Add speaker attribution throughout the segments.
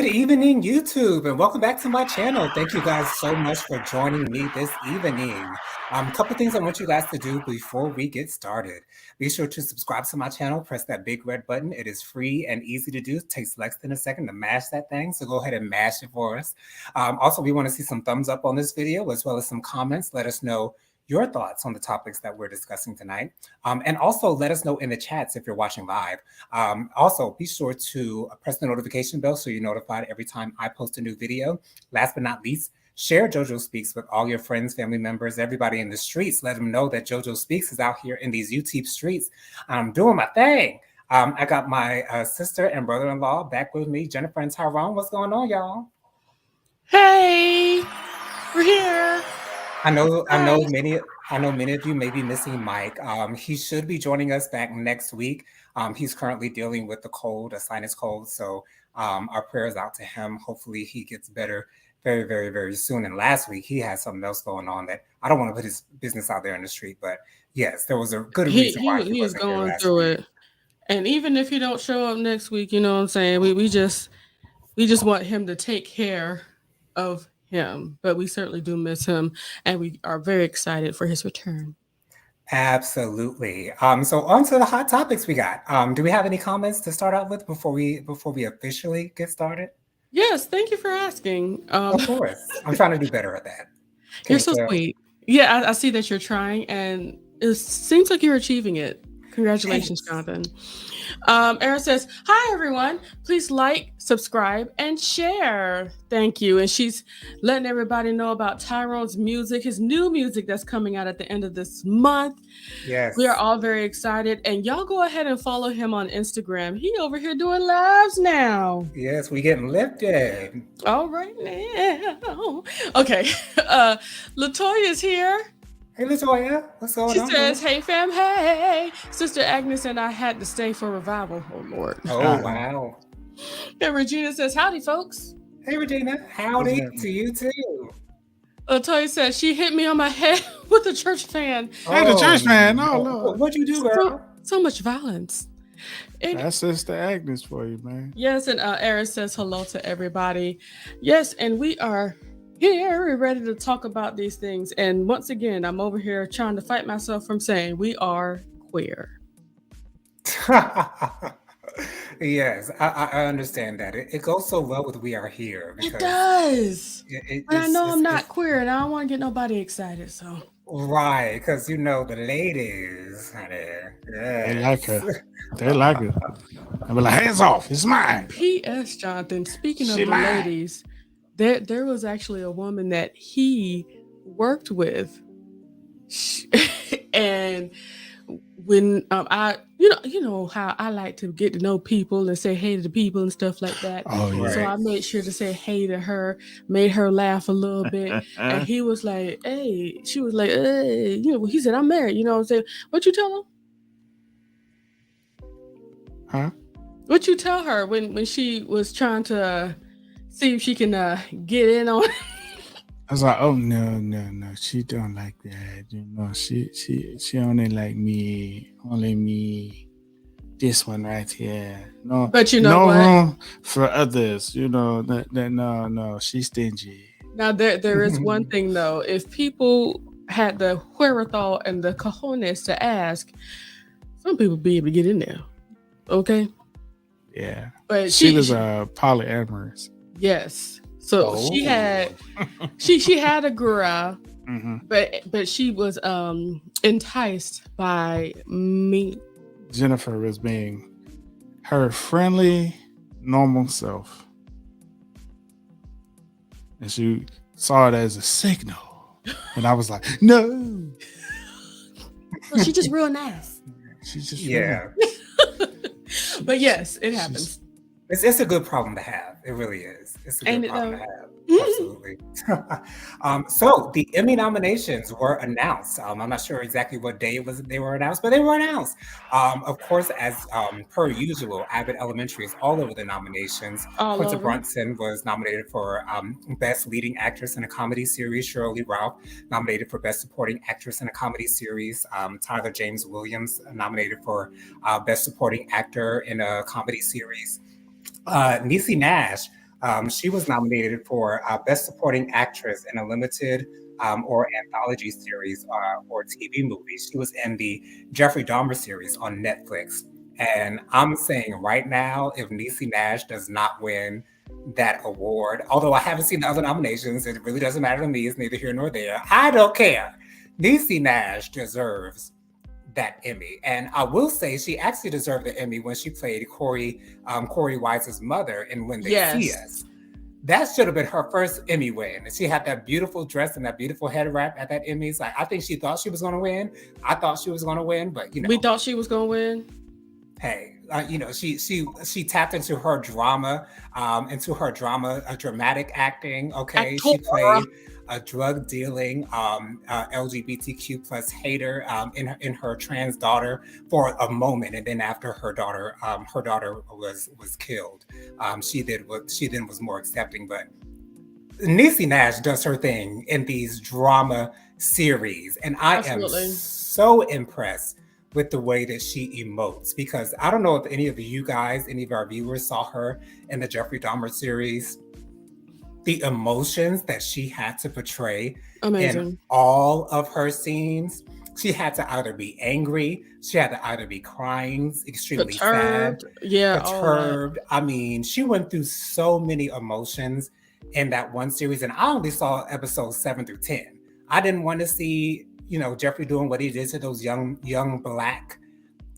Speaker 1: evening, YouTube, and welcome back to my channel. Thank you guys so much for joining me this evening. A couple things I want you guys to do before we get started. Be sure to subscribe to my channel. Press that big red button. It is free and easy to do. It takes less than a second to mash that thing, so go ahead and mash it for us. Also, we want to see some thumbs up on this video as well as some comments. Let us know your thoughts on the topics that we're discussing tonight. And also let us know in the chats if you're watching live. Also, be sure to press the notification bell so you're notified every time I post a new video. Last but not least, share JoJo Speaks with all your friends, family members, everybody in the streets. Let them know that JoJo Speaks is out here in these YouTube streets. I'm doing my thing. I got my sister and brother-in-law back with me, Jennifer and Tyrone. What's going on, y'all?
Speaker 2: Hey, we're here.
Speaker 1: I know many of you may be missing Mike. He should be joining us back next week. He's currently dealing with a sinus cold. So our prayers out to him. Hopefully he gets better very, very, very soon. And last week he had something else going on that I don't want to put his business out there in the street, but yes, there was a good reason why
Speaker 2: he was going through it. And even if he don't show up next week, you know what I'm saying? We just want him to take care of him, but we certainly do miss him, and we are very excited for his return.
Speaker 1: Absolutely. So on to the hot topics we got. Do we have any comments to start out with before we officially get started?
Speaker 2: Yes, thank you for asking.
Speaker 1: Of course. I'm trying to do better at that.
Speaker 2: You're so sweet. Yeah, I see that you're trying, and it seems like you're achieving it. Congratulations, Jonathan. Erin says, hi, everyone. Please like, subscribe, and share. Thank you. And she's letting everybody know about Tyrone's music, his new music that's coming out at the end of this month.
Speaker 1: Yes.
Speaker 2: We are all very excited. And y'all go ahead and follow him on Instagram. He over here doing lives now.
Speaker 1: Yes, we getting lifted.
Speaker 2: All right now. Okay. Latoya is here.
Speaker 1: Hey, Latoya, what's going on?
Speaker 2: She says, hey, fam, hey. Sister Agnes and I had to stay for revival. Oh, Lord.
Speaker 1: Oh, wow.
Speaker 2: And Regina says, howdy, folks.
Speaker 1: Hey, Regina. Howdy to you, too.
Speaker 2: Latoya says, she hit me on my head with a church fan.
Speaker 3: Hey, the church fan. Oh, Lord.
Speaker 1: What'd you do, girl?
Speaker 2: So much violence. And
Speaker 3: that's Sister Agnes for you, man.
Speaker 2: Yes, and Erin says hello to everybody. Yes, and we are here, we're ready to talk about these things. And once again, I'm over here trying to fight myself from saying we are queer.
Speaker 1: Yes, I understand that. It goes so well with we are here.
Speaker 2: It does. And I know I'm not queer, and I don't want to get nobody excited. So
Speaker 1: right, because the ladies, yes.
Speaker 3: They like her. They like her. I be like, hands off, it's mine.
Speaker 2: P.S. Jonathan, speaking of the ladies, there was actually a woman that he worked with, and when I you know how I like to get to know people and say hey to the people and stuff like that.
Speaker 3: Oh, yeah.
Speaker 2: So I made sure to say hey to her, made her laugh a little bit, and he was like, hey, she was like, hey, he said, I'm married, you know what I'm saying? What you tell him?
Speaker 3: Huh?
Speaker 2: What you tell her when she was trying to see if she can get in on it?
Speaker 3: I was like, oh no, she don't like that. She only like me, this one right here. No,
Speaker 2: but
Speaker 3: no
Speaker 2: what?
Speaker 3: room for others. No, she's stingy.
Speaker 2: Now there is one thing though. If people had the wherewithal and the cojones to ask, some people be able to get in there. Okay.
Speaker 3: Yeah.
Speaker 2: But
Speaker 3: she was polyamorous.
Speaker 2: Yes. So she had she had a girl, but she was enticed by me.
Speaker 3: Jennifer was being her friendly, normal self. And she saw it as a signal. And I was like, no.
Speaker 2: Well, she's just real nice.
Speaker 3: She's just
Speaker 2: But yes, it happens.
Speaker 1: It's a good problem to have. It really is. It's a good problem to have. Absolutely. So the Emmy nominations were announced. I'm not sure exactly what day they were announced, but they were announced. Of course, as per usual, Abbott Elementary is all over the nominations. Quinta Brunson was nominated for Best Leading Actress in a Comedy Series. Shirley Ralph nominated for Best Supporting Actress in a Comedy Series. Tyler James Williams nominated for Best Supporting Actor in a Comedy Series. Niecy Nash She was nominated for Best Supporting Actress in a Limited or Anthology Series or TV movie. She was in the Jeffrey Dahmer series on Netflix. And I'm saying right now, if Niecy Nash does not win that award, although I haven't seen the other nominations, it really doesn't matter to me. It's neither here nor there. I don't care. Niecy Nash deserves that Emmy. And I will say she actually deserved the Emmy when she played Corey Wise's mother in When They See Us. That should have been her first Emmy win. And she had that beautiful dress and that beautiful head wrap at that Emmys. Like, I think she thought she was going to win. I thought she was going to win, but
Speaker 2: we thought she was going to win.
Speaker 1: Hey, she tapped into her drama, dramatic acting. Okay, she played a drug dealing LGBTQ plus hater in her trans daughter for a moment, and then after her daughter was killed, she then was more accepting. But Niecy Nash does her thing in these drama series, and I am so impressed with the way that she emotes, because I don't know if any of our viewers saw her in the Jeffrey Dahmer series. The emotions that she had to portray in all of her scenes, she had to either be angry, she had to either be crying, extremely sad, perturbed. I mean, she went through so many emotions in that one series, and I only saw episodes 7 through 10. I didn't want to see Jeffrey doing what he did to those young Black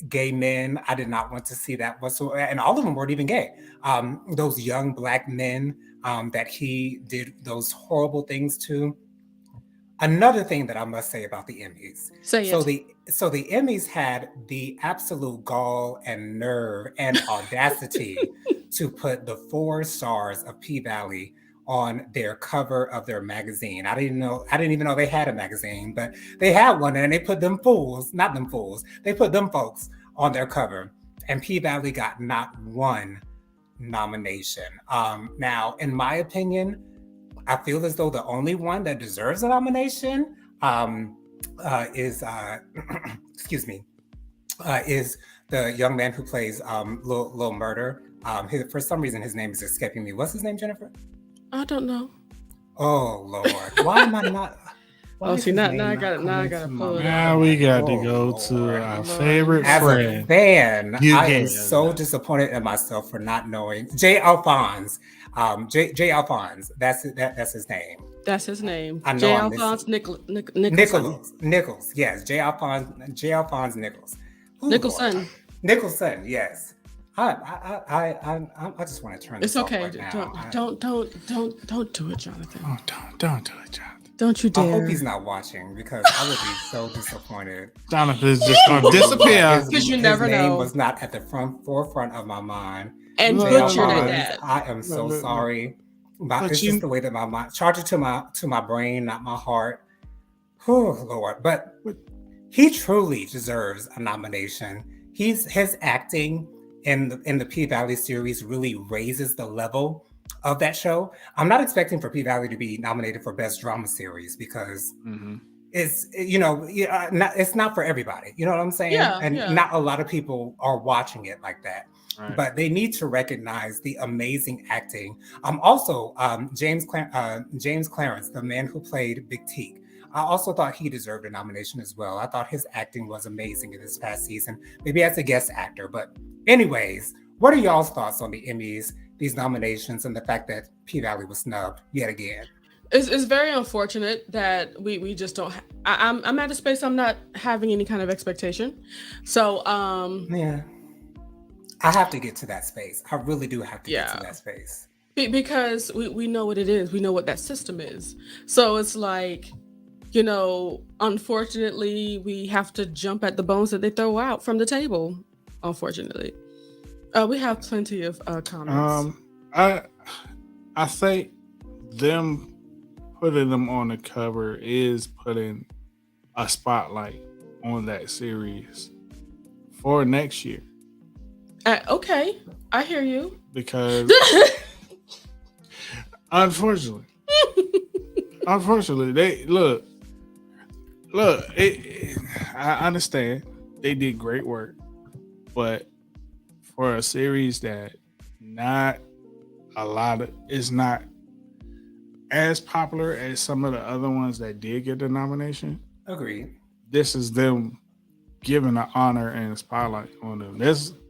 Speaker 1: gay men. I did not want to see that whatsoever. And all of them weren't even gay. Those young Black men that he did those horrible things to. Another thing that I must say about the Emmys. So the Emmys had the absolute gall and nerve and audacity to put the 4 stars of P-Valley on their cover of their magazine. I didn't even know they had a magazine, but they had one, and they put they put them folks on their cover, and P-Valley got not one nomination. Now, in my opinion, I feel as though the only one that deserves a nomination is is the young man who plays Lil Murder. For some reason, his name is escaping me. What's his name, Jennifer?
Speaker 2: I don't know.
Speaker 1: Oh Lord, why am I not?
Speaker 2: Now I gotta pull it.
Speaker 3: Now we got to go to our favorite friend.
Speaker 1: As a fan, I am so disappointed in myself for not knowing J. Alphonse. J. Alphonse. That's his name.
Speaker 2: That's his name.
Speaker 1: I know.
Speaker 2: J. Alphonse
Speaker 1: Nichols. Yes, J. Alphonse Nichols. Ooh,
Speaker 2: Nicholson.
Speaker 1: Nicholson. Yes. I just want to turn this off right now.
Speaker 2: Don't do it, Jonathan.
Speaker 3: Oh, don't do it, Jonathan.
Speaker 2: Don't you dare.
Speaker 1: I hope he's not watching, because I would be so disappointed.
Speaker 3: Jonathan is just going to disappear.
Speaker 2: Because you never know.
Speaker 1: His name was not at the forefront of my mind.
Speaker 2: And butchered at that.
Speaker 1: I am so sorry. It's just the way that my mind, charge it to my brain, not my heart. Oh, Lord. But he truly deserves a nomination. His acting in the P-Valley series really raises the level of that show. I'm not expecting for P-Valley to be nominated for Best Drama Series, because it's not for everybody. You know what I'm saying? Not a lot of people are watching it like that. Right. But they need to recognize the amazing acting. Also, James Clarence, the man who played Big Teak, I also thought he deserved a nomination as well. I thought his acting was amazing in this past season, maybe as a guest actor. But anyways, what are y'all's thoughts on the Emmys, these nominations, and the fact that P-Valley was snubbed yet again?
Speaker 2: It's very unfortunate that we just don't. I'm at a space I'm not having any kind of expectation. So
Speaker 1: yeah, I have to get to that space. I really do have to get to that space.
Speaker 2: Because we know what it is. We know what that system is. So it's like, unfortunately, we have to jump at the bones that they throw out from the table. Unfortunately, we have plenty of comments.
Speaker 3: I think them putting them on the cover is putting a spotlight on that series for next year.
Speaker 2: Okay, I hear you.
Speaker 3: Because unfortunately, they look. I understand they did great work, but for a series that not it's not as popular as some of the other ones that did get the nomination.
Speaker 1: Agreed.
Speaker 3: This is them giving the honor and spotlight on them.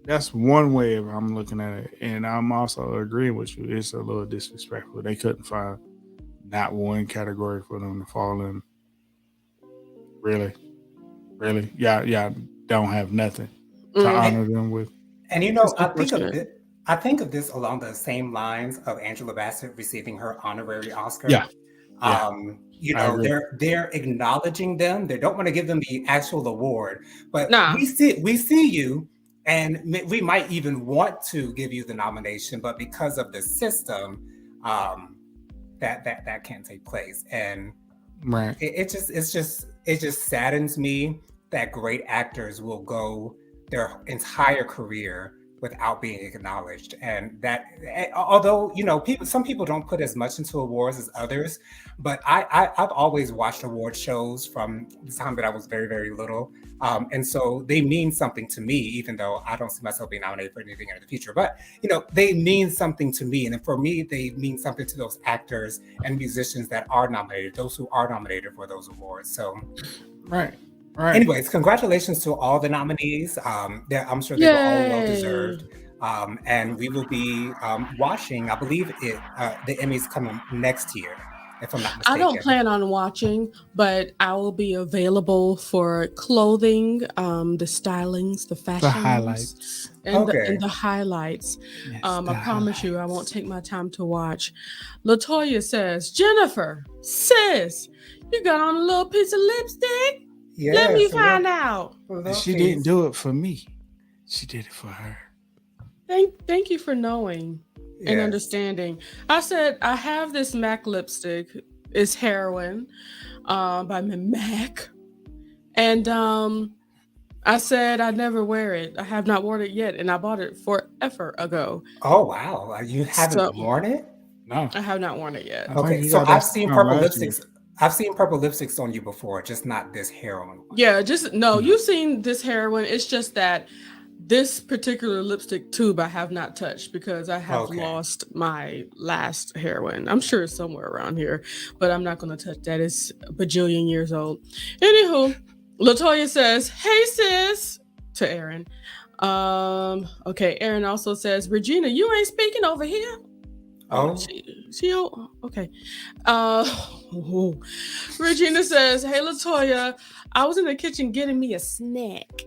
Speaker 3: That's one way of I'm looking at it, and I'm also agreeing with you. It's a little disrespectful. They couldn't find not one category for them to fall in. Really, yeah, don't have nothing to honor them with.
Speaker 1: And you know, I think of this along the same lines of Angela Bassett receiving her honorary Oscar.
Speaker 3: Yeah.
Speaker 1: You know, they're acknowledging them. They don't want to give them the actual award, but we see you, and we might even want to give you the nomination, but because of the system, that can't take place. And
Speaker 3: right,
Speaker 1: it just saddens me that great actors will go their entire career without being acknowledged. And that, although, you know, some people don't put as much into awards as others, but I've always watched award shows from the time that I was very, very little. And so they mean something to me, even though I don't see myself being nominated for anything in the future. But, you know, they mean something to me. And for me, they mean something to those actors and musicians that are nominated, those who are nominated for those awards. So,
Speaker 3: right.
Speaker 1: Anyways, congratulations to all the nominees. I'm sure they were all well deserved. And we will be watching, I believe the Emmys coming next year, if I'm not mistaken.
Speaker 2: I don't plan on watching, but I will be available for clothing, the stylings, the fashions,
Speaker 3: the highlights,
Speaker 2: and the highlights.
Speaker 3: Yes,
Speaker 2: I promise you, I won't take my time to watch. Latoya says, Jennifer, sis, you got on a little piece of lipstick? Yes, let me find out.
Speaker 3: She didn't do it for me. She did it for her.
Speaker 2: Thank you for knowing and understanding. I said, I have this MAC lipstick. It's Heroin by MAC. And I said I'd never wear it. I have not worn it yet. And I bought it forever ago.
Speaker 1: Oh, wow. You haven't worn it?
Speaker 3: No.
Speaker 2: I have not worn it yet.
Speaker 1: Okay, so I've seen purple lipsticks. I've seen purple lipsticks on you before, just not this Heroin one.
Speaker 2: Yeah, you've seen this Heroin. It's just that this particular lipstick tube I have not touched because I have lost my last Heroin. I'm sure it's somewhere around here, but I'm not going to touch that. It's a bajillion years old. Anywho, Latoya says, hey sis, to Aaron. Okay, Aaron also says, Regina, you ain't speaking over here.
Speaker 1: Oh,
Speaker 2: okay. Regina says, hey, Latoya, I was in the kitchen getting me a snack.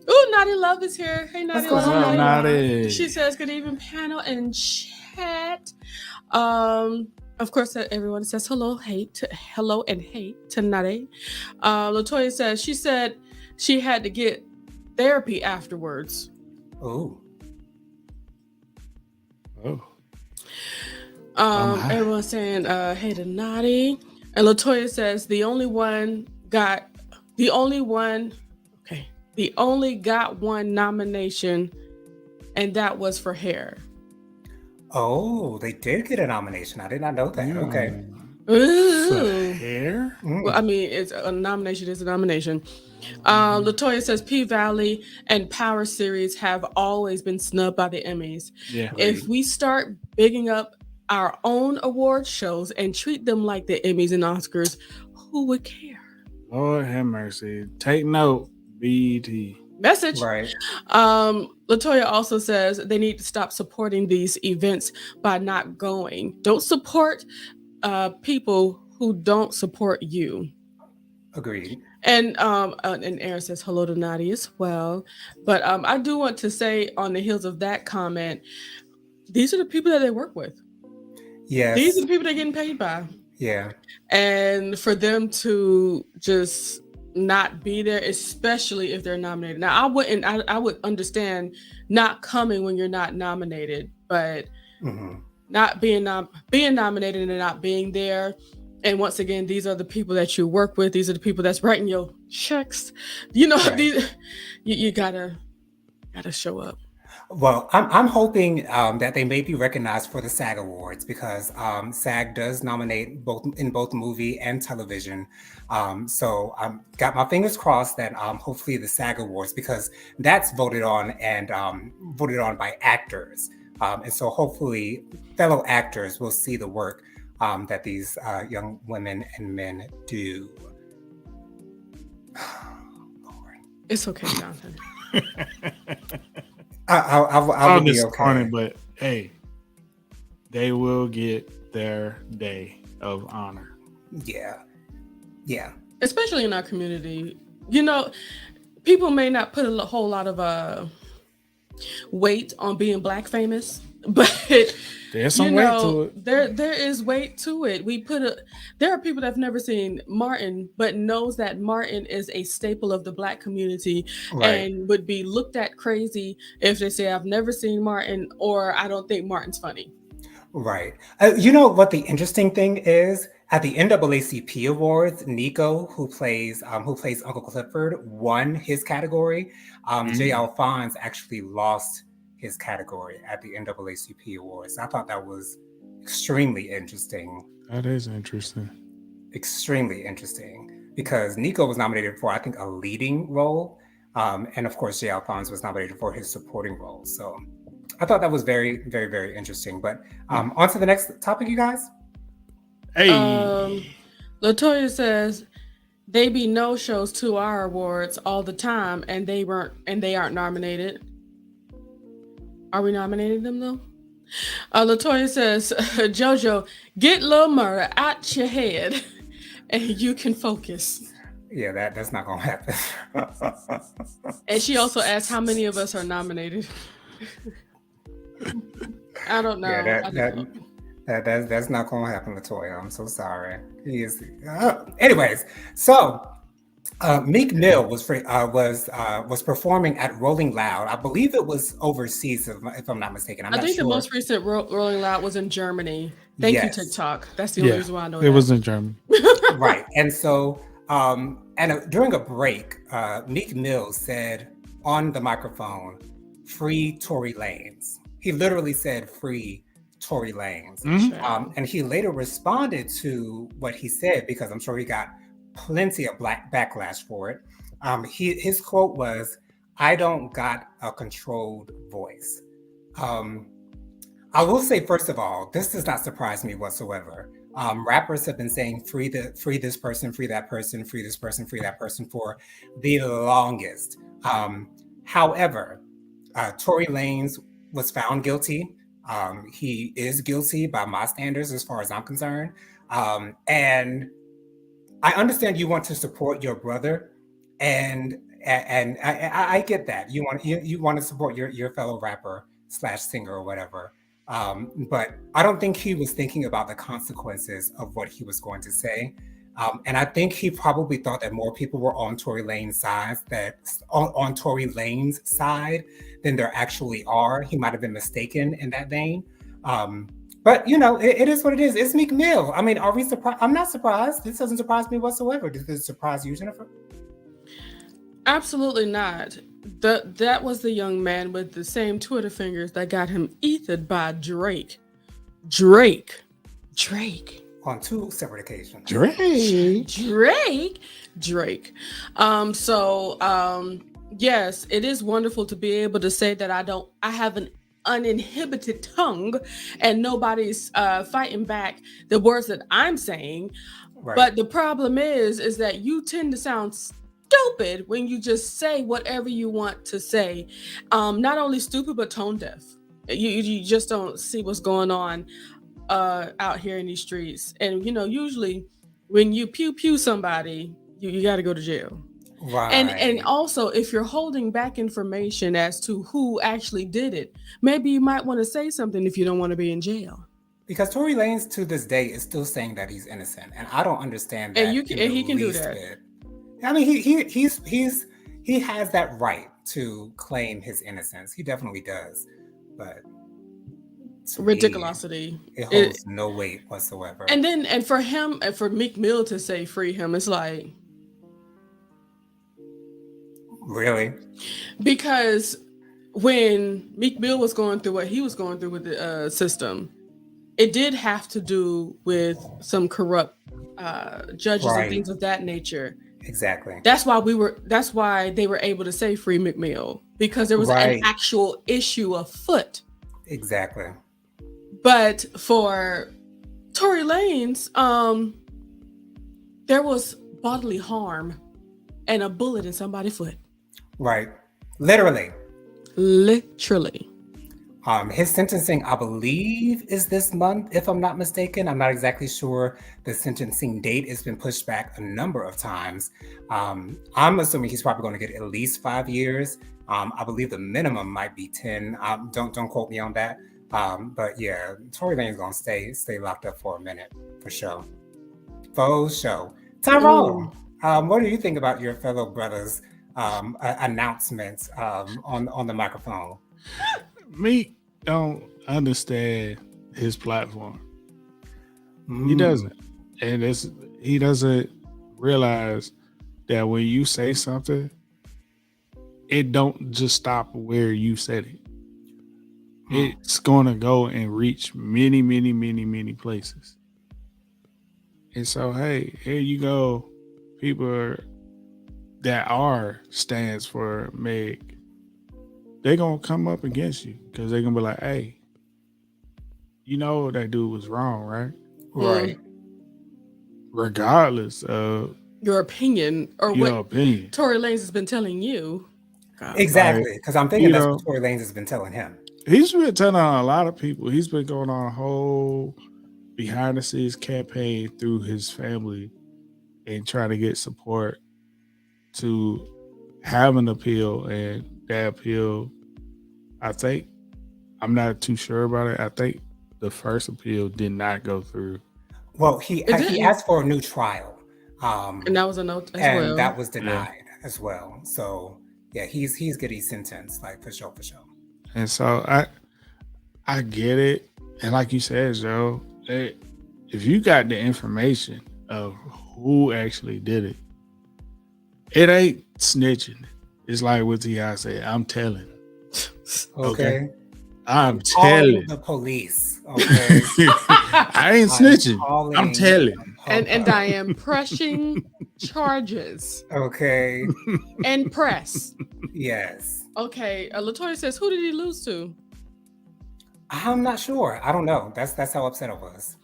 Speaker 2: Ooh, Naughty Love is here. Hey, Naughty Love.
Speaker 3: Naughty?
Speaker 2: She says, good evening, panel and chat. Of course, everyone says hello and hey to Naughty. Latoya says, she said she had to get therapy afterwards.
Speaker 1: Oh.
Speaker 2: Everyone's saying hey to Naughty, and Latoya says the only got one nomination, and that was for hair.
Speaker 1: Oh, they did get a nomination. I did not know that. Okay.
Speaker 2: Ooh.
Speaker 3: Hair?
Speaker 2: Well, I mean, it's a nomination. It's a nomination. Latoya says P-Valley and Power Series have always been snubbed by the Emmys.
Speaker 3: Yeah.
Speaker 2: If we start bigging up our own award shows and treat them like the Emmys and Oscars, who would care?
Speaker 3: Lord have mercy. Take note, BET.
Speaker 2: Message.
Speaker 1: Right.
Speaker 2: Latoya also says they need to stop supporting these events by not going. Don't support people who don't support you.
Speaker 1: Agreed.
Speaker 2: And Aaron says hello to Naughty as well. But I do want to say on the heels of that comment, these are the people that they work with.
Speaker 1: Yes.
Speaker 2: These are the people they're getting paid by.
Speaker 1: Yeah.
Speaker 2: And for them to just not be there, especially if they're nominated. Now, I would understand not coming when you're not nominated, but not being nominated and not being there. And once again, these are the people that you work with. These are the people that's writing your checks. You know, right. you gotta show up.
Speaker 1: Well, I'm hoping that they may be recognized for the SAG Awards because SAG does nominate in both movie and television. So I've got my fingers crossed that hopefully the SAG Awards, because that's voted on by actors. And so hopefully fellow actors will see the work that these young women and men do. Lord.
Speaker 2: It's okay, Jonathan.
Speaker 1: I will be okay.
Speaker 3: But hey, they will get their day of honor.
Speaker 1: Yeah.
Speaker 2: Especially in our community. You know, people may not put a whole lot of weight on being Black famous, but
Speaker 3: there's some weight to it.
Speaker 2: There is weight to it. There are people that have never seen Martin, but knows that Martin is a staple of the Black community, and would be looked at crazy if they say, I've never seen Martin, or I don't think Martin's funny.
Speaker 1: Right. You know what the interesting thing is? At the NAACP Awards, Nico, who plays Uncle Clifford, won his category. Jay Alphonse actually lost his category at the NAACP Awards. I thought that was extremely interesting.
Speaker 3: That is interesting.
Speaker 1: Extremely interesting, because Nico was nominated for, I think, a leading role, and of course, Jay Alphonse was nominated for his supporting role. So I thought that was very, very, very interesting. But on to the next topic, you guys.
Speaker 3: Hey,
Speaker 2: Latoya says they be no shows to our awards all the time, and they aren't nominated. Are we nominating them though? Latoya says, JoJo, get Lil Murder out your head, and you can focus.
Speaker 1: Yeah, that's not gonna happen.
Speaker 2: And she also asked how many of us are nominated. I don't know.
Speaker 1: Yeah, that's not gonna happen, Latoya. I'm so sorry. Anyways, so Meek Mill was performing at Rolling Loud. I believe it was overseas, if I'm not mistaken. I think
Speaker 2: the most recent Rolling Loud was in Germany. Thank you, TikTok. That's the only reason why I know it.
Speaker 3: It was in Germany.
Speaker 1: Right. And so during a break, Meek Mill said on the microphone, "Free Tory Lanez." He literally said, "Free Tory Lanez." And he later responded to what he said, because I'm sure he got plenty of backlash for it. His quote was, "I don't got a controlled voice." I will say, first of all, this does not surprise me whatsoever. Rappers have been saying free this person, free that person, free this person, free that person for the longest. However, Tory Lanez was found guilty. He is guilty by my standards, as far as I'm concerned. And I understand you want to support your brother, and I get that. You want to support your fellow rapper / singer or whatever. But I don't think he was thinking about the consequences of what he was going to say. And I think he probably thought that more people were on Tory Lanez's side than there actually are. He might have been mistaken in that vein. But it is what it is. It's Meek Mill. I mean, are we surprised? I'm not surprised. This doesn't surprise me whatsoever. Does this surprise you, Jennifer?
Speaker 2: Absolutely not. That was the young man with the same Twitter fingers that got him ethered by Drake.
Speaker 1: On two separate occasions.
Speaker 2: Drake. Yes, it is wonderful to be able to say that I have an uninhibited tongue and nobody's fighting back the words that I'm saying. Right. But the problem is that you tend to sound stupid when you just say whatever you want to say. Not only stupid, but tone deaf. You just don't see what's going on out here in these streets. And usually when you pew somebody, you got to go to jail.
Speaker 1: Right.
Speaker 2: And also, if you're holding back information as to who actually did it, maybe you might want to say something if you don't want to be in jail.
Speaker 1: Because Tory Lanez to this day is still saying that he's innocent, and I don't understand that.
Speaker 2: And he can do that.
Speaker 1: Bit. I mean, he has that right to claim his innocence. He definitely does, but
Speaker 2: ridiculosity.
Speaker 1: It holds no weight whatsoever.
Speaker 2: And for Meek Mill to say free him, it's like,
Speaker 1: really?
Speaker 2: Because when Meek Mill was going through what he was going through with the system, it did have to do with some corrupt judges and things of that nature.
Speaker 1: Exactly.
Speaker 2: That's why they were able to say free Meek Mill, because there was an actual issue afoot.
Speaker 1: Exactly.
Speaker 2: But for Tory Lanez, there was bodily harm and a bullet in somebody's foot.
Speaker 1: Right. Literally. His sentencing, I believe, is this month, if I'm not mistaken. I'm not exactly sure. The sentencing date has been pushed back a number of times. I'm assuming he's probably going to get at least 5 years. I believe the minimum might be 10. Don't quote me on that. But yeah, Tory Lanez is going to stay locked up for a minute, for sure. Faux show. Tyrone, what do you think about your fellow brothers' announcements on the microphone?
Speaker 3: Me don't understand his platform. He doesn't. And he doesn't realize that when you say something, it don't just stop where you said it. It's going to go and reach many, many, many, many places. And so, hey, here you go. People that are stands for Meg, they're going to come up against you because they're going to be like, hey, you know that dude was wrong, right?
Speaker 1: Right.
Speaker 3: Regardless of
Speaker 2: your opinion or what Tory Lanez has been telling you.
Speaker 1: Exactly. Because I'm thinking that's what Tory Lanez has been telling him.
Speaker 3: He's been telling a lot of people. He's been going on a whole behind the scenes campaign through his family and trying to get support to have an appeal. And that appeal, I think, I'm not too sure about it. I think the first appeal did not go through.
Speaker 1: Well, he asked for a new trial.
Speaker 2: And that was a note as
Speaker 1: and
Speaker 2: well.
Speaker 1: That was denied as well. So yeah, he's getting sentenced, like for sure.
Speaker 3: And so I get it. And like you said, Joe, if you got the information of who actually did it, it ain't snitching. It's like what T.I. said, I'm telling.
Speaker 1: Okay.
Speaker 3: I'm telling
Speaker 1: the police. Okay.
Speaker 3: I ain't snitching. I'm telling.
Speaker 2: And I am pressing charges.
Speaker 1: Okay.
Speaker 2: And press.
Speaker 1: Yes.
Speaker 2: Okay. Latoya says, who did he lose to?
Speaker 1: I'm not sure. I don't know. That's how upset I was.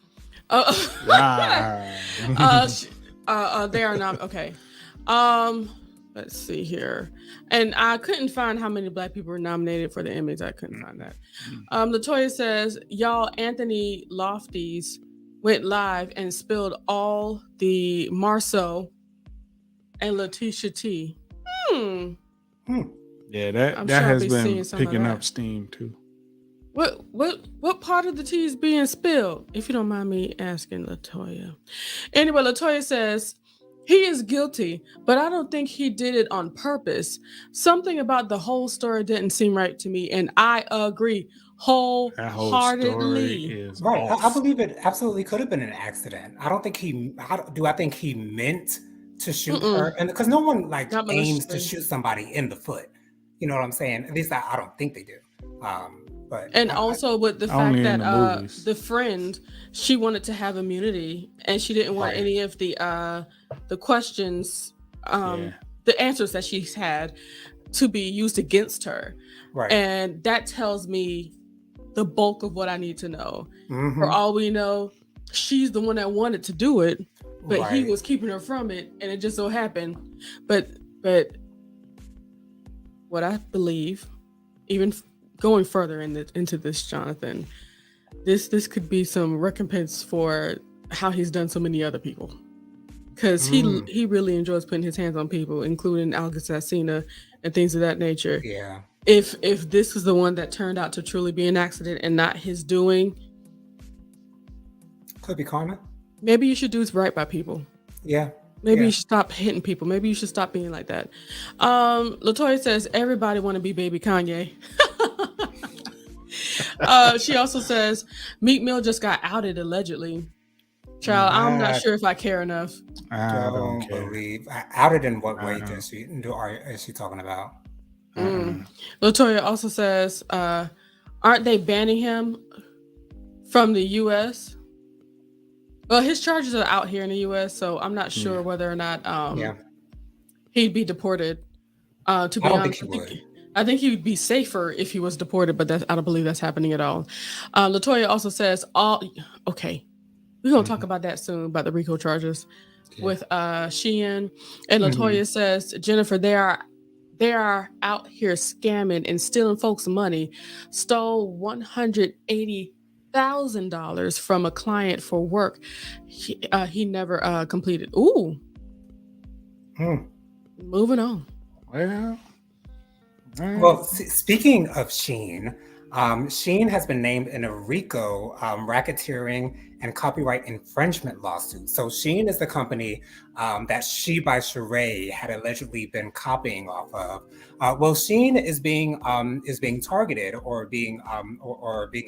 Speaker 2: They are not okay. Let's see here. And I couldn't find how many Black people were nominated for the Emmys. I couldn't find that. Latoya says, y'all, Anthony Lofties went live and spilled all the Marceau and Letitia T.
Speaker 3: Yeah, that has been picking up steam too.
Speaker 2: What part of the tea is being spilled? If you don't mind me asking, Latoya. Anyway, Latoya says, he is guilty, but I don't think he did it on purpose. Something about the whole story didn't seem right to me, and I agree wholeheartedly.
Speaker 1: Right. I believe it absolutely could have been an accident. I don't think I think he meant to shoot her, and because no one aims to shoot somebody in the foot. You know what I'm saying? At least I don't think they do. But
Speaker 2: also with the fact that the friend, she wanted to have immunity and she didn't want any of the questions, the answers that she's had to be used against her.
Speaker 1: Right.
Speaker 2: And that tells me the bulk of what I need to know. For all we know, she's the one that wanted to do it, but he was keeping her from it, and it just so happened. But what I believe, even going further into this, Jonathan, this could be some recompense for how he's done so many other people, because he really enjoys putting his hands on people, including Alga Sassina and things of that nature.
Speaker 1: Yeah.
Speaker 2: If this was the one that turned out to truly be an accident and not his doing,
Speaker 1: could be karma.
Speaker 2: Maybe you should do right by people.
Speaker 1: Yeah.
Speaker 2: Maybe you should stop hitting people. Maybe you should stop being like that. Latoya says everybody want to be baby Kanye. She also says Meek Mill just got outed allegedly. Child, I'm not sure if I care enough.
Speaker 3: I don't
Speaker 1: believe outed in what way is she talking about?
Speaker 2: Latoya also says, aren't they banning him from the U.S.? Well, his charges are out here in the U.S., so I'm not sure whether or not he'd be deported. To be honest, I think he would be safer if he was deported, but I don't believe that's happening at all. Latoya also says, okay, we're going to talk about that soon, about the RICO charges with Shein. And Latoya says, Jennifer, they are out here scamming and stealing folks' money. Stole $180,000 from a client for work he never completed. Ooh. Moving on.
Speaker 1: Well, speaking of Shein, Shein has been named in a RICO racketeering and copyright infringement lawsuit. So Shein is the company that She by Sheree had allegedly been copying off of. Well, Shein is being targeted or being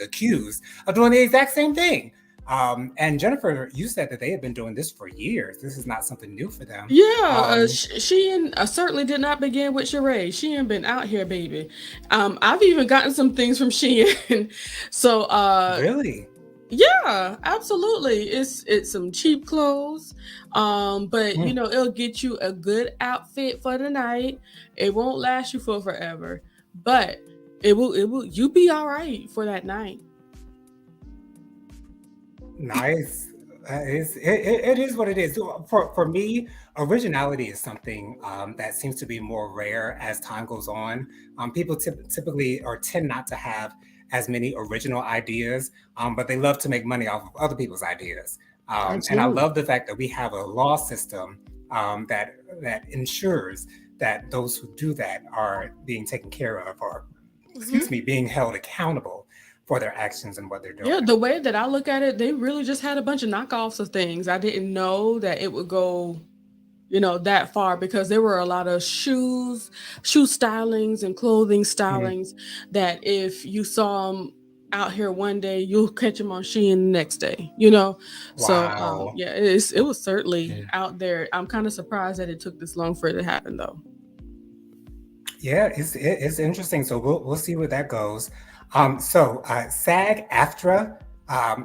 Speaker 1: accused of doing the exact same thing. And Jennifer, you said that they have been doing this for years. This is not something new for them.
Speaker 2: Yeah, Shein certainly did not begin with Sheree. Shein been out here, baby. I've even gotten some things from Shein. So
Speaker 1: really?
Speaker 2: Yeah, absolutely. It's some cheap clothes. But it'll get you a good outfit for the night. It won't last you for forever. But you'll be all right for that night.
Speaker 1: Nice. It is what it is. For me, originality is something that seems to be more rare as time goes on. People typically or tend not to have as many original ideas, but they love to make money off of other people's ideas. And I love the fact that we have a law system that ensures that those who do that are being taken care of, or being held accountable for their actions and what they're doing.
Speaker 2: Yeah, the way that I look at it, they really just had a bunch of knockoffs of things. I didn't know that it would go, that far, because there were a lot of shoe stylings and clothing stylings that if you saw them out here one day, you'll catch them on Shein the next day,
Speaker 1: Wow.
Speaker 2: So it was certainly out there. I'm kind of surprised that it took this long for it to happen, though.
Speaker 1: Yeah, it's interesting. So we'll see where that goes. SAG-AFTRA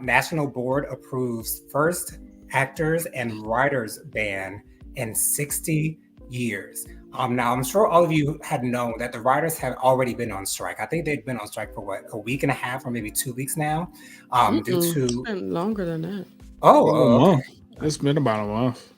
Speaker 1: National Board approves first actors and writers ban in 60 years. Now, I'm sure all of you had known that the writers have already been on strike. I think they've been on strike for a week and a half or maybe 2 weeks now.
Speaker 2: It's been longer than that.
Speaker 1: Okay.
Speaker 3: It's been about a month.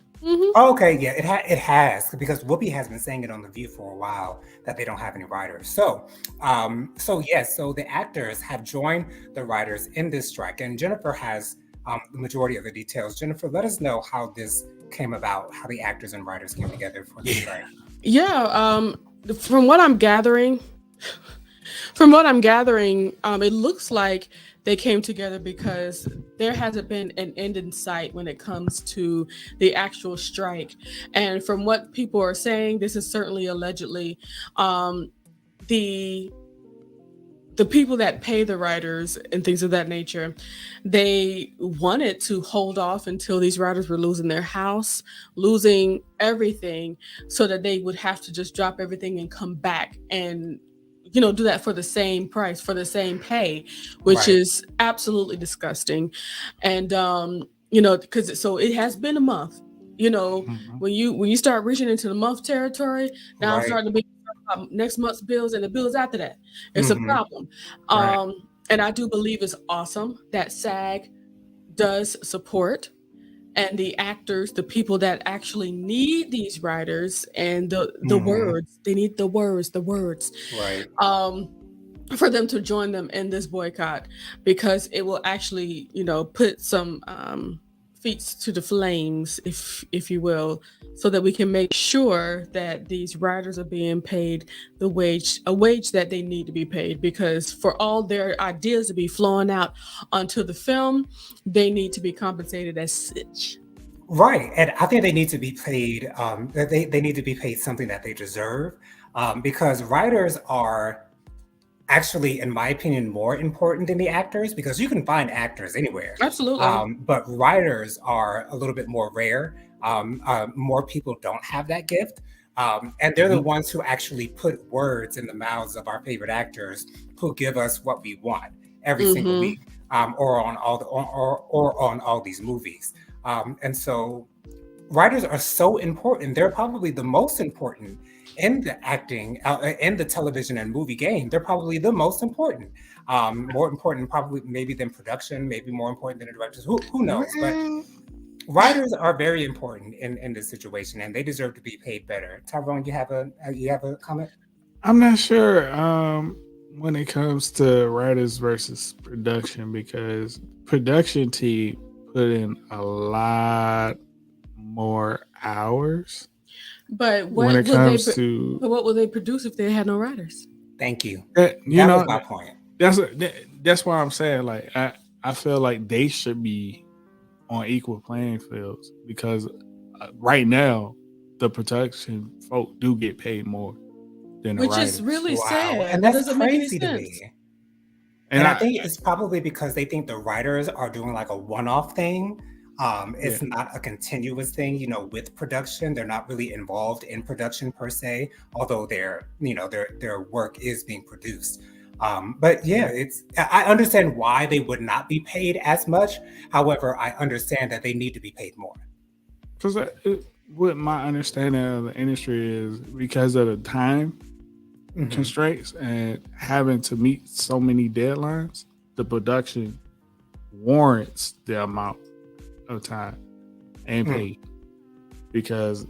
Speaker 1: Okay, yeah, it has, because Whoopi has been saying it on The View for a while that they don't have any writers. So the actors have joined the writers in this strike, and Jennifer has the majority of the details. Jennifer, let us know how this came about, how the actors and writers came together for the strike.
Speaker 2: Yeah, from what I'm gathering, it looks like they came together because there hasn't been an end in sight when it comes to the actual strike. And from what people are saying, this is certainly allegedly, the people that pay the writers and things of that nature, they wanted to hold off until these writers were losing their house, losing everything, so that they would have to just drop everything and come back and do that for the same price, for the same pay, which is absolutely disgusting. And because it has been a month. When you start reaching into the month territory, now I'm starting to be next month's bills and the bills after that. It's a problem. And I do believe it's awesome that SAG does support, and the actors, the people that actually need these writers and the words, they need the words,
Speaker 1: right,
Speaker 2: for them to join them in this boycott, because it will actually, put some feet to the flames, if you will, so that we can make sure that these writers are being paid a wage that they need to be paid, because for all their ideas to be flowing out onto the film, they need to be compensated as such.
Speaker 1: Right, and I think they need to be paid. They need to be paid something that they deserve, because writers are actually, in my opinion, more important than the actors, because you can find actors anywhere.
Speaker 2: Absolutely.
Speaker 1: But writers are a little bit more rare. More people don't have that gift. And they're the ones who actually put words in the mouths of our favorite actors, who give us what we want every single week, or on all these movies. And so writers are so important. They're probably the most important in the acting, in the television and movie game, they're probably the most important. More important probably maybe than production, maybe more important than the directors. Who knows? But writers are very important in this situation, and they deserve to be paid better. Tyrone, you have a comment?
Speaker 3: I'm not sure when it comes to writers versus production, because production team put in a lot more hours
Speaker 2: But
Speaker 3: when it comes to
Speaker 2: what would they produce if they had no writers?
Speaker 1: Thank you.
Speaker 3: that.
Speaker 1: That was my point.
Speaker 3: That's why I'm saying, like, I feel like they should be on equal playing fields, because right now the production folk do get paid more than the
Speaker 2: Which
Speaker 3: writers.
Speaker 2: is really
Speaker 1: Wow,
Speaker 2: sad.
Speaker 1: and
Speaker 2: That
Speaker 1: that's
Speaker 2: doesn't make any
Speaker 1: crazy to
Speaker 2: sense.
Speaker 1: me. And I think it's probably because they think the writers are doing like a one-off thing. It's not a continuous thing, with production. They're not really involved in production per se, although their work is being produced. But yeah, I understand why they would not be paid as much. However, I understand that they need to be paid more.
Speaker 3: Because what my understanding of the industry is, because of the time constraints and having to meet so many deadlines, the production warrants the amount of time and pay. Because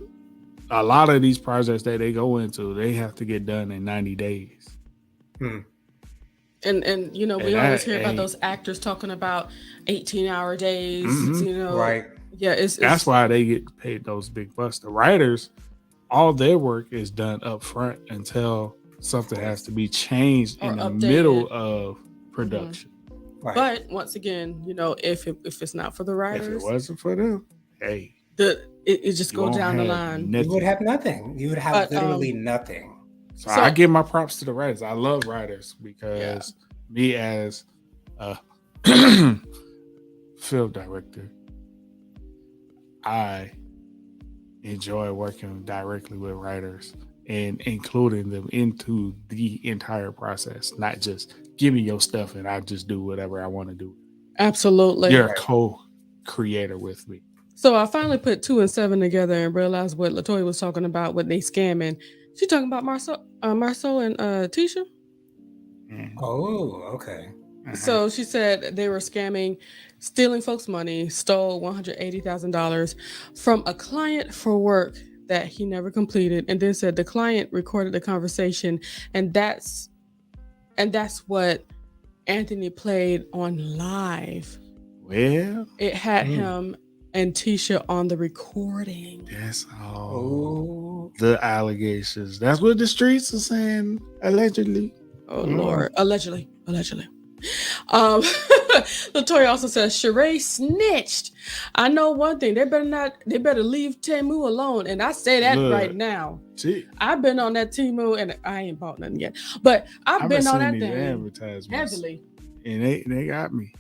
Speaker 3: a lot of these projects that they go into, they have to get done in 90 days.
Speaker 2: And we always hear about those actors talking about 18-hour days.
Speaker 1: Right.
Speaker 2: Yeah,
Speaker 3: that's why they get paid those big bucks. The writers, all their work is done up front until something has to be changed in the middle of production.
Speaker 1: Right.
Speaker 2: But once again, if it's not for the writers,
Speaker 3: if it wasn't for them, hey,
Speaker 2: it just go down the line.
Speaker 1: You would have nothing. You would have literally nothing.
Speaker 3: So I give my props to the writers. I love writers, because me as a film director, I enjoy working directly with writers and including them into the entire process, not just give me your stuff and I just do whatever I want to do.
Speaker 2: Absolutely.
Speaker 3: You're a co-creator with me.
Speaker 2: So I finally put 2 and 7 together and realized what LaToya was talking about, what they scamming. She talking about Marceau and Tisha.
Speaker 1: Oh, okay.
Speaker 2: So she said they were stealing folks' money, stole $180,000 from a client for work that he never completed, and then said the client recorded the conversation, and that's what Anthony played on live.
Speaker 3: Well,
Speaker 2: it had him and Tisha on the recording.
Speaker 3: That's all the allegations. That's what the streets are saying, allegedly.
Speaker 2: Oh Lord, allegedly. LaToya also says Sheree snitched. I know one thing. They better leave Temu alone. And I say that right now. I've been on that Temu and I ain't bought nothing yet. But I've been on that thing
Speaker 3: advertisements
Speaker 2: heavily.
Speaker 3: And they got me.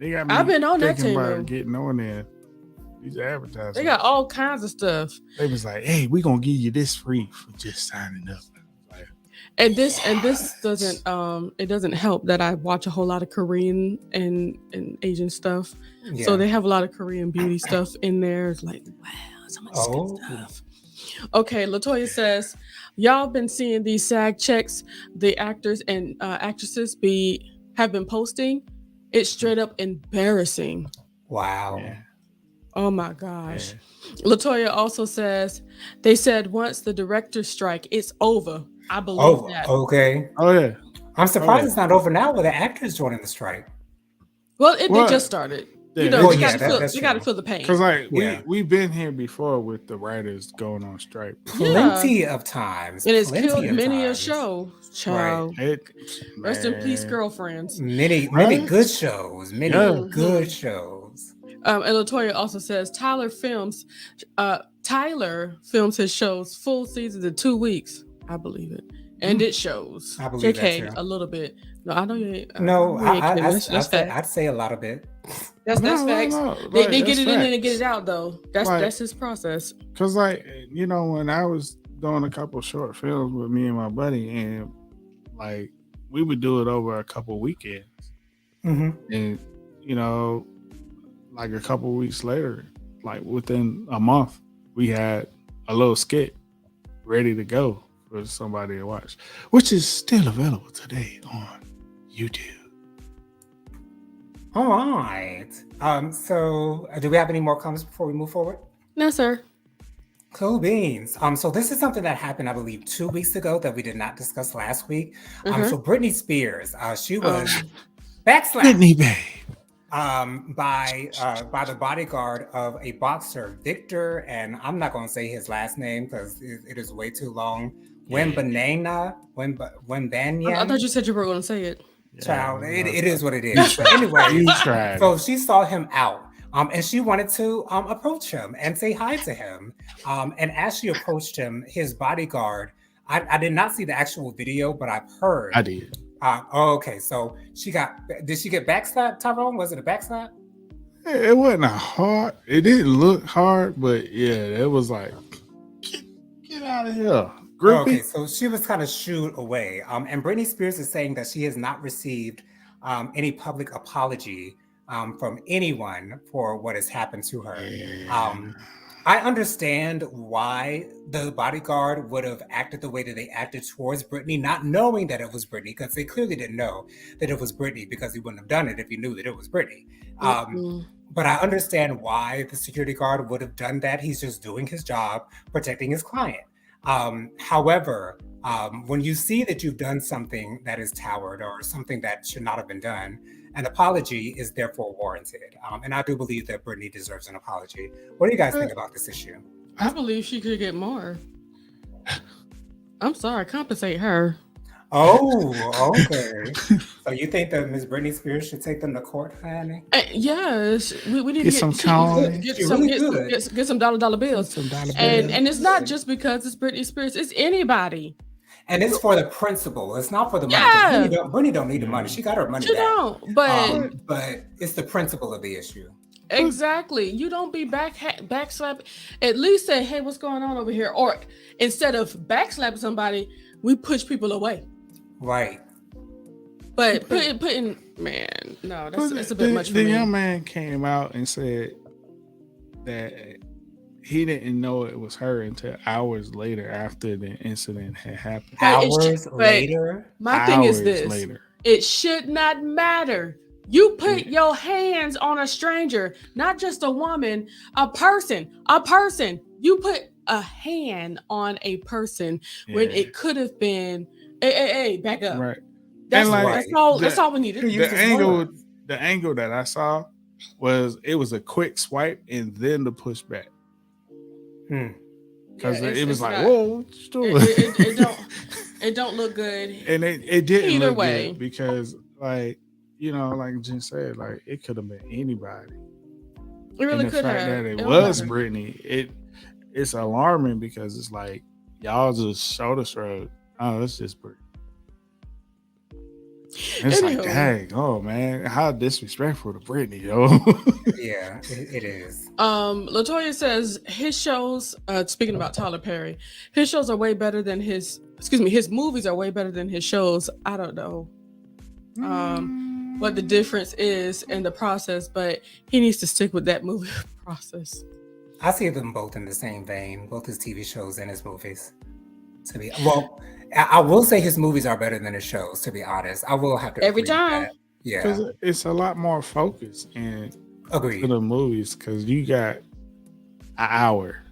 Speaker 2: I've been on that
Speaker 3: thinking
Speaker 2: Temu.
Speaker 3: about getting on there. These advertisements.
Speaker 2: They got all kinds of stuff.
Speaker 3: They was like, hey, we're gonna give you this free for just signing up.
Speaker 2: And this doesn't it doesn't help that I watch a whole lot of Korean and Asian stuff. Yeah. So they have a lot of Korean beauty stuff in there. It's like, wow, so much good stuff. Okay, LaToya says, y'all been seeing these SAG checks the actors and actresses have been posting. It's straight up embarrassing.
Speaker 1: Wow.
Speaker 3: Yeah.
Speaker 2: Oh my gosh. Yeah. LaToya also says they said once the director's strike, it's over. I believe that.
Speaker 1: Okay.
Speaker 3: Oh yeah.
Speaker 1: I'm surprised it's not over now with the actors joining the strike.
Speaker 2: Well, they just started.
Speaker 3: Yeah,
Speaker 2: you got to feel the pain.
Speaker 3: Because we've been here before with the writers going on strike.
Speaker 1: Plenty of times.
Speaker 2: And it's killed many a show. Child.
Speaker 3: Right.
Speaker 2: Rest in peace, girlfriends.
Speaker 1: Many good shows. Many good shows.
Speaker 2: And LaToya also says Tyler films his shows full seasons in 2 weeks. I believe it. And it shows.
Speaker 1: I believe
Speaker 2: JK,
Speaker 1: that too.
Speaker 2: a little bit. No, I know you ain't.
Speaker 1: No, I'd say a lot of it.
Speaker 2: That's facts. They get it in and they get it out, though. That's his process.
Speaker 3: Because, when I was doing a couple short films with me and my buddy, and, we would do it over a couple weekends.
Speaker 1: Mm-hmm.
Speaker 3: And, a couple weeks later, within a month, we had a little skit ready to go for somebody to watch, which is still available today on YouTube.
Speaker 1: All right. So do we have any more comments before we move forward?
Speaker 2: No, sir.
Speaker 1: Cool beans. So this is something that happened, I believe, 2 weeks ago that we did not discuss last week. So Britney Spears, she was backslapped.
Speaker 3: Britney, babe.
Speaker 1: By the bodyguard of a boxer, Victor, and I'm not going to say his last name because it is way too long. Wembanyama.
Speaker 2: I thought you said you were going to say it.
Speaker 1: Child, it is what it is. But anyway, so she saw him out. And she wanted to approach him and say hi to him. And as she approached him, his bodyguard, I did not see the actual video, but I've heard.
Speaker 3: I did.
Speaker 1: Okay, so did she get backslapped, Tyrone? Was it a backslap?
Speaker 3: It wasn't hard. It didn't look hard, but yeah, it was like, get out of here. Groupie.
Speaker 1: Okay, so she was kind of shooed away. And Britney Spears is saying that she has not received any public apology from anyone for what has happened to her.
Speaker 3: Yeah.
Speaker 1: I understand why the bodyguard would have acted the way that they acted towards Britney, not knowing that it was Britney, because they clearly didn't know that it was Britney, because he wouldn't have done it if he knew that it was Britney. But I understand why the security guard would have done that. He's just doing his job, protecting his client. However, when you see that you've done something that is toward or something that should not have been done, an apology is therefore warranted. And I do believe that Britney deserves an apology. What do you guys think about this issue?
Speaker 2: I believe she could get more. I'm sorry, compensate her.
Speaker 1: Oh, okay. So you think that Miss Britney Spears should take them to court, honey?
Speaker 2: Yes, we need
Speaker 3: Get
Speaker 2: to
Speaker 3: some
Speaker 2: get some dollar bills. And it's not just because it's Britney Spears; it's anybody.
Speaker 1: And it's for the principle. It's not for the money.
Speaker 2: Yeah.
Speaker 1: Britney don't need the money. She got her money
Speaker 2: She
Speaker 1: back.
Speaker 2: don't, but
Speaker 1: it's the principle of the issue.
Speaker 2: Exactly. You don't be backslap. At least say, "Hey, what's going on over here?" Or instead of backslapping somebody, we push people away.
Speaker 1: Right.
Speaker 2: But putting man, no, that's a bit much for me.
Speaker 3: The young man came out and said that he didn't know it was her until hours later after the incident had happened.
Speaker 1: Hours later?
Speaker 2: My thing is this. It should not matter. You put your hands on a stranger, not just a woman, a person. You put a hand on a person when it could have been, hey, back up.
Speaker 3: Right.
Speaker 2: That's all we needed.
Speaker 3: The angle that I saw was it was a quick swipe and then the pushback. Because it was like, whoa, what you doing?
Speaker 2: It don't look good.
Speaker 3: And it didn't
Speaker 2: either
Speaker 3: look
Speaker 2: way.
Speaker 3: Good because, like, you know, like Jen said, like it could have been anybody.
Speaker 2: It really could have.
Speaker 3: That it was Britney. It's alarming because it's like y'all just shoulder shrug. Oh, it's just Britney. It's like, dang, oh man, how disrespectful to Britney, yo.
Speaker 1: Yeah, it is.
Speaker 2: Latoya says his shows, speaking about Tyler Perry, his shows are way better than his movies are way better than his shows. I don't know what the difference is in the process, but he needs to stick with that movie process.
Speaker 1: I see them both in the same vein, both his TV shows and his movies. I will say his movies are better than his shows, to be honest. I will have to
Speaker 2: every time.
Speaker 1: That. Yeah.
Speaker 3: Because it's a lot more focus in
Speaker 1: Agreed.
Speaker 3: the movies because you got an hour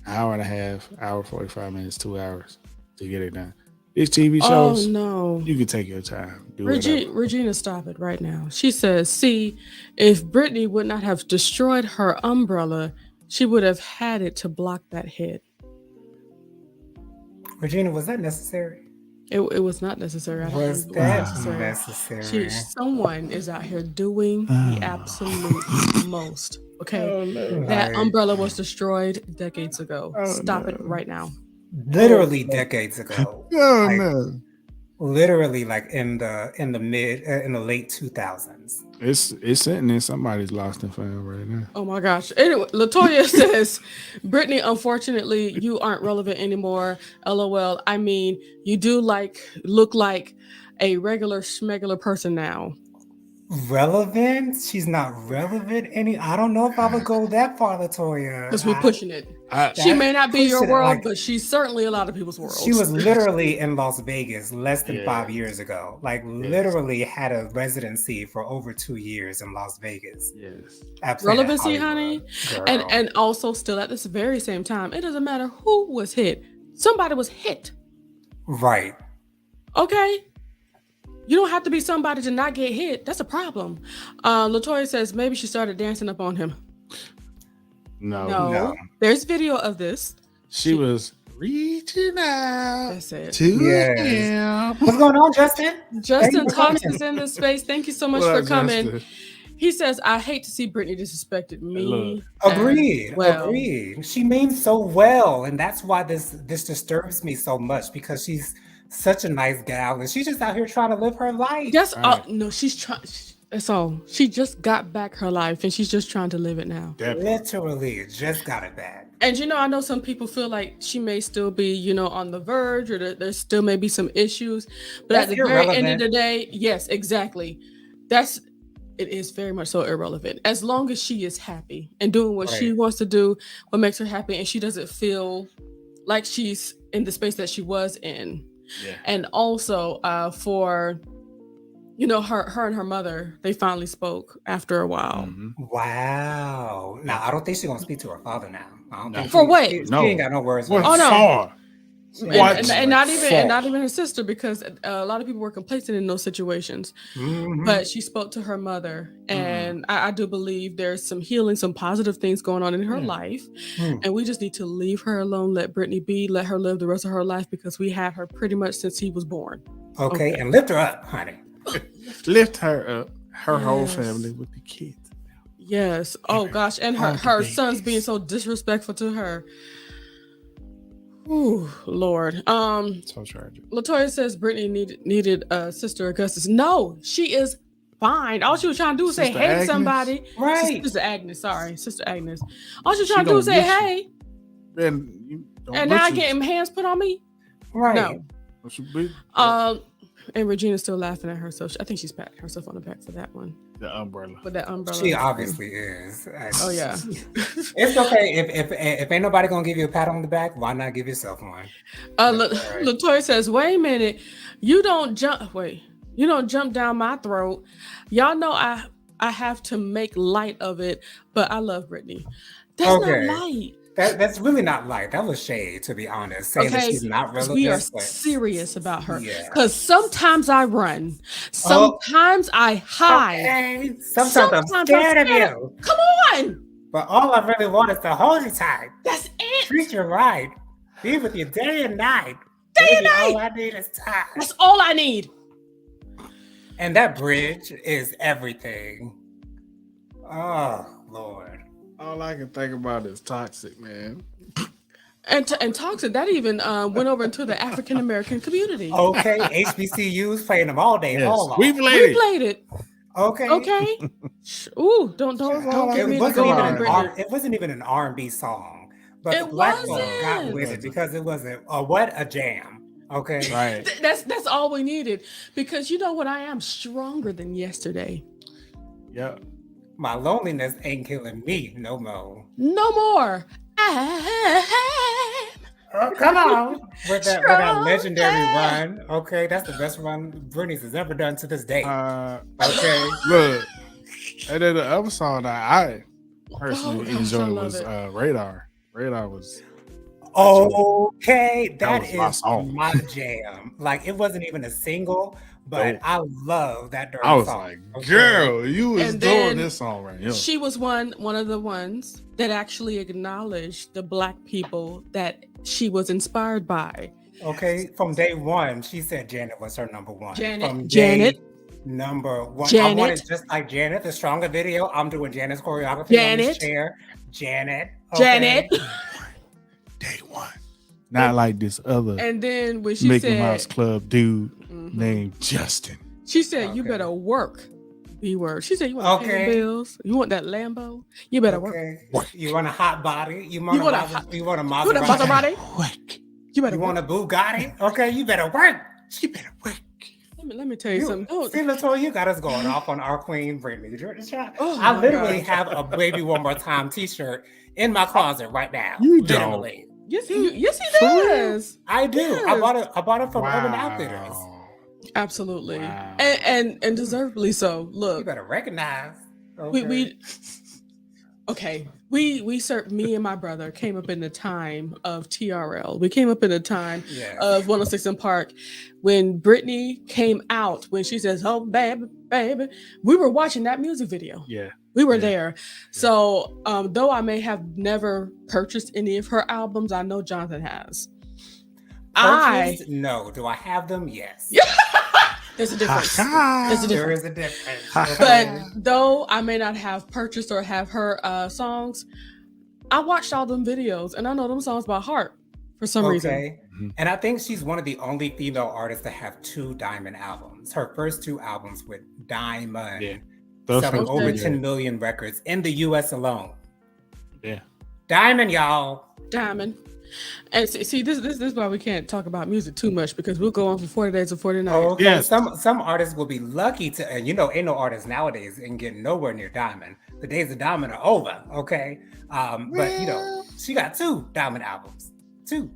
Speaker 3: and a half, hour 45 minutes, 2 hours to get it done. These TV shows, you can take your time.
Speaker 2: Regina, stop it right now. She says, see, if Britney would not have destroyed her umbrella, she would have had it to block that hit.
Speaker 1: Regina, was that necessary?
Speaker 2: It was not necessary.
Speaker 1: Was that necessary?
Speaker 2: Someone is out here doing the absolute most. Okay, that umbrella was destroyed decades ago. Stop it right now.
Speaker 1: Literally decades ago. Literally, like in the late 2000s.
Speaker 3: It's sitting in somebody's lost and found right now.
Speaker 2: Oh my gosh! Anyway, Latoya says, "Britney, unfortunately, you aren't relevant anymore. LOL. I mean, you do look like a regular schmegular person now."
Speaker 1: Relevant? She's not relevant any. I don't know if I would go that far, Latoya.
Speaker 2: Because we're pushing it. She may not be your
Speaker 1: pushed it,
Speaker 2: world,
Speaker 1: like,
Speaker 2: but she's certainly a lot of people's worlds.
Speaker 1: she was literally in Las Vegas less than 5 years ago. Like, literally had a residency for over 2 years in Las Vegas.
Speaker 3: Yes.
Speaker 2: Relevancy, honey. And also still at this very same time, it doesn't matter who was hit. Somebody was hit.
Speaker 1: Right.
Speaker 2: Okay? You don't have to be somebody to not get hit. That's a problem. Latoya says maybe she started dancing up on him. No. There's video of this.
Speaker 3: She was reaching out.
Speaker 2: That's it.
Speaker 3: To him.
Speaker 1: What's going on, Justin?
Speaker 2: Justin Talks is in this space. Thank you so much for coming.
Speaker 3: Justin?
Speaker 2: He says, I hate to see Britney disrespected me.
Speaker 1: Agreed.
Speaker 2: Well.
Speaker 1: Agreed. She means so well. And that's why this disturbs me so much, because she's such a nice gal and she's just out here trying to live her life.
Speaker 2: That's no, she's trying. That's all. She just got back her life and she's just trying to live it now.
Speaker 1: Literally just got it back.
Speaker 2: And I know some people feel like she may still be, on the verge, or there still may be some issues. But at the very end of the day, yes, exactly. It is very much so irrelevant. As long as she is happy and doing what she wants to do, what makes her happy, and she doesn't feel like she's in the space that she was in. Yeah. And also for her and her mother, they finally spoke after a while.
Speaker 3: Mm-hmm.
Speaker 1: Wow. Now I don't think she's gonna speak to her father now. I don't think
Speaker 2: for what?
Speaker 1: She ain't got no words.
Speaker 3: What?
Speaker 2: Oh no.
Speaker 3: Far?
Speaker 2: And not even her sister, because a lot of people were complacent in those situations. Mm-hmm. But she spoke to her mother, and I do believe there's some healing, some positive things going on in her life, and we just need to leave her alone. Let Britney be. Let her live the rest of her life, because we had her pretty much since he was born.
Speaker 1: Okay, and lift her up, honey.
Speaker 3: Lift her up. Her whole family with the kids.
Speaker 2: Yes. Oh gosh, and her sons being so disrespectful to her. Ooh, Lord.
Speaker 3: So tragic.
Speaker 2: Latoya says Britney needed Sister Augustus. No, she is fine. All she was trying to do was say hey to somebody.
Speaker 1: Right.
Speaker 2: Sister Agnes. All she was trying to do was say hey.
Speaker 3: And
Speaker 2: now I getting hands put on me.
Speaker 1: Right.
Speaker 2: No. And Regina's still laughing at her, so I think she's patting herself on the back for that one.
Speaker 3: The umbrella.
Speaker 2: With that umbrella.
Speaker 1: She obviously is.
Speaker 2: Oh yeah.
Speaker 1: It's okay. If ain't nobody gonna give you a pat on the back, why not give yourself one?
Speaker 2: Latoya says, wait a minute. You don't jump down my throat. Y'all know I have to make light of it, but I love Britney. That's not light.
Speaker 1: That's really not light. That was shade, to be honest. Saying that she's not relevant.
Speaker 2: We are serious about her. Because sometimes I run. Sometimes I hide.
Speaker 1: Okay. Sometimes I'm scared of you.
Speaker 2: Come on.
Speaker 1: But all I really want is to hold you tight.
Speaker 2: That's it.
Speaker 1: Treat you right. Be with you day and night. All I need is time.
Speaker 2: That's all I need.
Speaker 1: And that bridge is everything. Oh, Lord.
Speaker 3: All I can think about is Toxic, man.
Speaker 2: And Toxic, that even went over into the African American community.
Speaker 1: Okay, HBCUs playing them all day long.
Speaker 3: We played it.
Speaker 1: Okay.
Speaker 2: Ooh, don't get me to go on.
Speaker 1: It wasn't even an R&B song, but the black folk got with it because it was a jam. Okay,
Speaker 3: right.
Speaker 2: That's all we needed, because you know what, I am stronger than yesterday.
Speaker 3: Yeah.
Speaker 1: My loneliness ain't killing me no more.
Speaker 2: No more.
Speaker 1: Come on. With that legendary run. Okay, that's the best run Britney has ever done to this day. Okay.
Speaker 3: Look. And then the other song that I personally enjoyed was Radar. Radar was...
Speaker 1: Okay, that is my jam. Like, it wasn't even a single, but I love that dirty song.
Speaker 3: I was like, girl, you was doing this song right here.
Speaker 2: She was one of the ones that actually acknowledged the black people that she was inspired by.
Speaker 1: Okay, from day one, she said Janet was her number one.
Speaker 2: Janet.
Speaker 1: Number one.
Speaker 2: Janet.
Speaker 1: I want it just like Janet, the stronger video. I'm doing Janet's choreography on this chair. Janet. Okay.
Speaker 2: Janet.
Speaker 3: Day one. Not like this other
Speaker 2: and then when she
Speaker 3: Mickey Mouse Club dude named Justin.
Speaker 2: She said, you better work. B-word. She said, you want to pay your bills? You want that Lambo? You better work.
Speaker 1: You want a hot body? You want a Maserati?
Speaker 2: You want a Maserati?
Speaker 3: Work.
Speaker 2: You want
Speaker 1: a Bugatti? Okay, you better work.
Speaker 3: You better work.
Speaker 2: Let me tell you something.
Speaker 1: See, Latoya, you got us going off on our queen, Brittany.
Speaker 2: Oh,
Speaker 1: I
Speaker 2: my
Speaker 1: literally
Speaker 2: God.
Speaker 1: have a Baby One More Time T-shirt in my closet right now.
Speaker 3: You
Speaker 1: Literally.
Speaker 2: Yes, he
Speaker 3: For real?
Speaker 2: does.
Speaker 1: I do.
Speaker 2: Yes.
Speaker 1: I bought it from Urban Outfitters.
Speaker 2: Absolutely.
Speaker 3: Wow.
Speaker 2: And deservedly so.
Speaker 1: You
Speaker 2: Look,
Speaker 1: better recognize. Okay.
Speaker 2: we served, me and my brother came up in the time of TRL. We came up in the time
Speaker 1: Yes.
Speaker 2: of 106 in Park when Britney came out, when she says, "Oh, baby, baby." We were watching that music video.
Speaker 3: Yeah.
Speaker 2: We were
Speaker 3: Yeah.
Speaker 2: there. So though I may have never purchased any of her albums, I know Jonathan has.
Speaker 1: Purchased? No. Do I have them? Yes.
Speaker 2: There's a difference.
Speaker 1: There is a difference.
Speaker 2: But though I may not have purchased or have her songs, I watched all them videos and I know them songs by heart for some reason.
Speaker 1: And I think she's one of the only female artists to have 2 diamond albums. Her first 2 albums with Diamond.
Speaker 3: Yeah.
Speaker 1: Selling over 10 million records in the US alone.
Speaker 3: Yeah.
Speaker 1: Diamond, y'all.
Speaker 2: Diamond. And see, this is why we can't talk about music too much, because we'll go on for 40 days or 40 nights.
Speaker 1: Oh, okay. Yes. Some artists will be lucky to, and ain't no artists nowadays and get nowhere near Diamond. The days of Diamond are over, okay? But she got 2 Diamond albums. 2.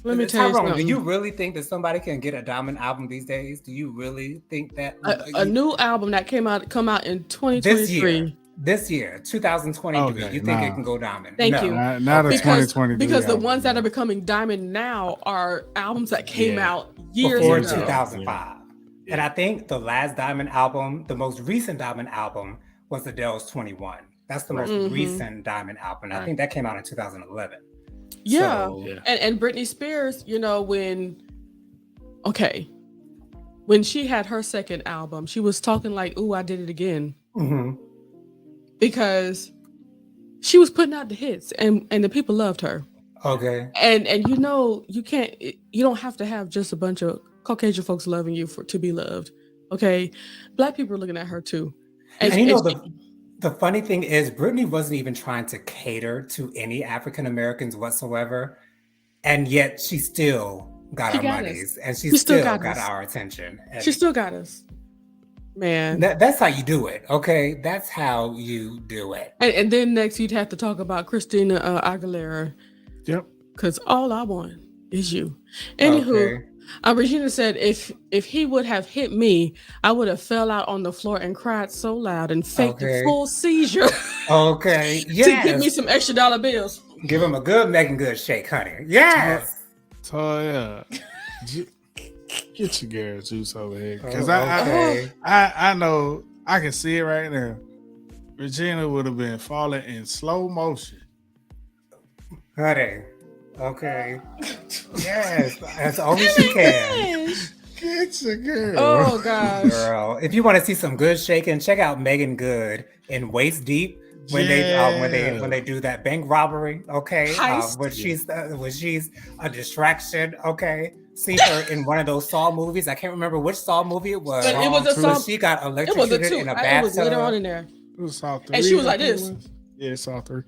Speaker 2: Let me tell you something.
Speaker 1: Do you really think that somebody can get a Diamond album these days? Do you really think that
Speaker 2: a new album that come out in 2023?
Speaker 1: This year, 2023. You think it can go Diamond?
Speaker 2: Thank you.
Speaker 3: Not a 2023.
Speaker 2: Because the ones that are becoming Diamond now are albums that came out years
Speaker 1: before
Speaker 2: ago.
Speaker 1: 2005. And I think the last Diamond album, the most recent Diamond album, was Adele's 21. That's the most recent Diamond album. I think that came out in 2011.
Speaker 2: Yeah. And Britney Spears, when she had her second album, she was talking like, "Ooh, I did it again."
Speaker 1: Mm-hmm.
Speaker 2: Because she was putting out the hits and the people loved her.
Speaker 1: Okay.
Speaker 2: And you don't have to have just a bunch of Caucasian folks loving you to be loved. Okay. Black people are looking at her too.
Speaker 1: And the funny thing is, Britney wasn't even trying to cater to any African Americans whatsoever. And yet she still got our monies. And she still got our attention. And
Speaker 2: she still got us. Man.
Speaker 1: That's how you do it, okay? That's how you do it.
Speaker 2: And then next you'd have to talk about Christina Aguilera.
Speaker 3: Yep.
Speaker 2: Because all I want is you. Anywho, Regina said if he would have hit me, I would have fell out on the floor and cried so loud and faked a full seizure.
Speaker 1: Okay, yes.
Speaker 2: To give me some extra dollar bills.
Speaker 1: Give him a good Megan Good shake, honey. Yes.
Speaker 3: Get your Garrett juice over here, because I know I can see it right now. Regina would have been falling in slow motion.
Speaker 1: Honey, okay. Yes, that's all she can.
Speaker 3: Get your girl.
Speaker 2: Oh gosh,
Speaker 1: girl. If you want to see some good shaking, check out Megan Good in Waist Deep when they do that bank robbery. Okay, when she's a distraction. Okay. See her in one of those Saw movies. I can't remember which Saw movie it was.
Speaker 2: But it was a Saw.
Speaker 1: She got electrocuted in a bathtub.
Speaker 2: It was later on in there.
Speaker 3: It was Saw 3.
Speaker 2: And she was like this.
Speaker 3: Yeah, Saw 3.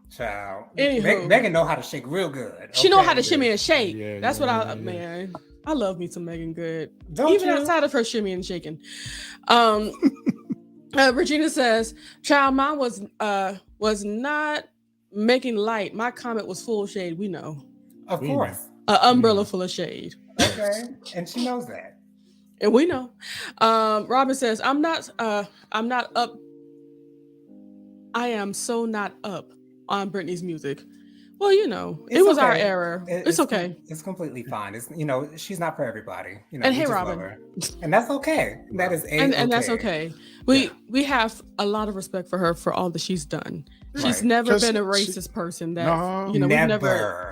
Speaker 1: Child. Megan know how to shake real good. Okay?
Speaker 2: She know how to shimmy and shake.
Speaker 3: Yeah,
Speaker 2: that's what man. I love me some Megan Good.
Speaker 1: Even
Speaker 2: outside of her shimmy and shaking. Regina says, "Child, mine was not making light. My comment was full shade. We know.
Speaker 1: Of course.
Speaker 2: An umbrella full of shade.
Speaker 1: Okay, and she knows that,
Speaker 2: and we know." Robin says, "I'm not up. I am so not up on Britney's music." Well, it was our era. It's okay.
Speaker 1: It's completely fine. It's she's not for everybody.
Speaker 2: And hey, Robin,
Speaker 1: and that's okay. That is
Speaker 2: and that's okay. We have a lot of respect for her for all that she's done. She's never been a racist person. That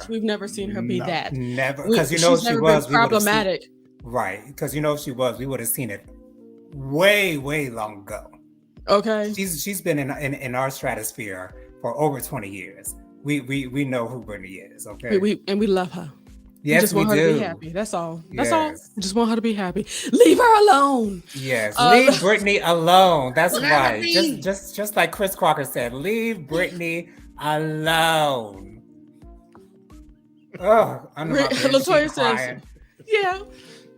Speaker 2: we've never seen her be that.
Speaker 1: Never, because she was
Speaker 2: problematic.
Speaker 1: Right, because if she was, we would have seen it way long ago.
Speaker 2: Okay,
Speaker 1: she's been in our stratosphere for over 20 years. We know who Britney is. Okay, we
Speaker 2: love her.
Speaker 1: Yes,
Speaker 2: we just want her to be happy. That's all. That's all. We just want her to be happy. Leave her alone.
Speaker 1: Yes, leave Britney alone. That's right. Just like Chris Crocker said, leave Britney alone. Oh,
Speaker 2: Latoya says, yeah.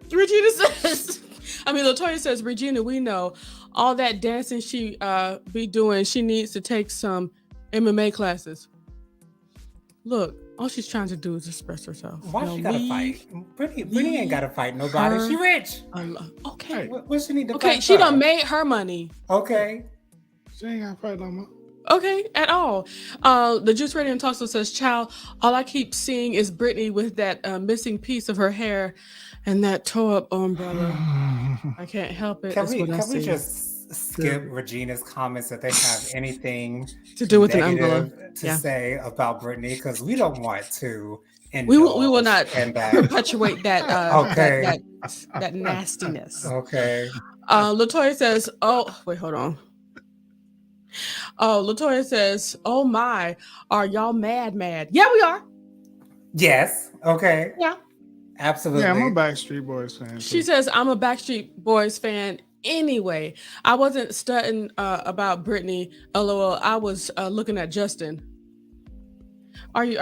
Speaker 2: Regina says, I mean, Latoya says, Regina, we know all that dancing she be doing. She needs to take some MMA classes. Look, all she's trying to do is express herself.
Speaker 1: Why she gotta fight? Brittany ain't gotta fight nobody. She rich.
Speaker 2: Okay.
Speaker 1: What she need to fight?
Speaker 2: Okay, she done made her money.
Speaker 1: Okay.
Speaker 3: She ain't gotta fight no more.
Speaker 2: Okay, at all. The Juice Radio Talks says, "Child, all I keep seeing is Brittany with that missing piece of her hair and that tore up umbrella. I can't help it."
Speaker 1: Can we just skip Regina's comments that they have anything
Speaker 2: to do with an umbrella
Speaker 1: to say about Brittany? Because we don't want to.
Speaker 2: We will not perpetuate that that nastiness.
Speaker 1: Okay.
Speaker 2: Latoya says, "Oh, wait, hold on." Oh, Latoya says, "Oh my, are y'all mad? Yeah, we are.
Speaker 1: Yes. Okay.
Speaker 2: Yeah.
Speaker 1: Absolutely.
Speaker 3: Yeah, I'm a Backstreet Boys fan.
Speaker 2: She says, "I'm a Backstreet Boys fan anyway. I wasn't studying about Brittany. LOL. I was looking at Justin. Are you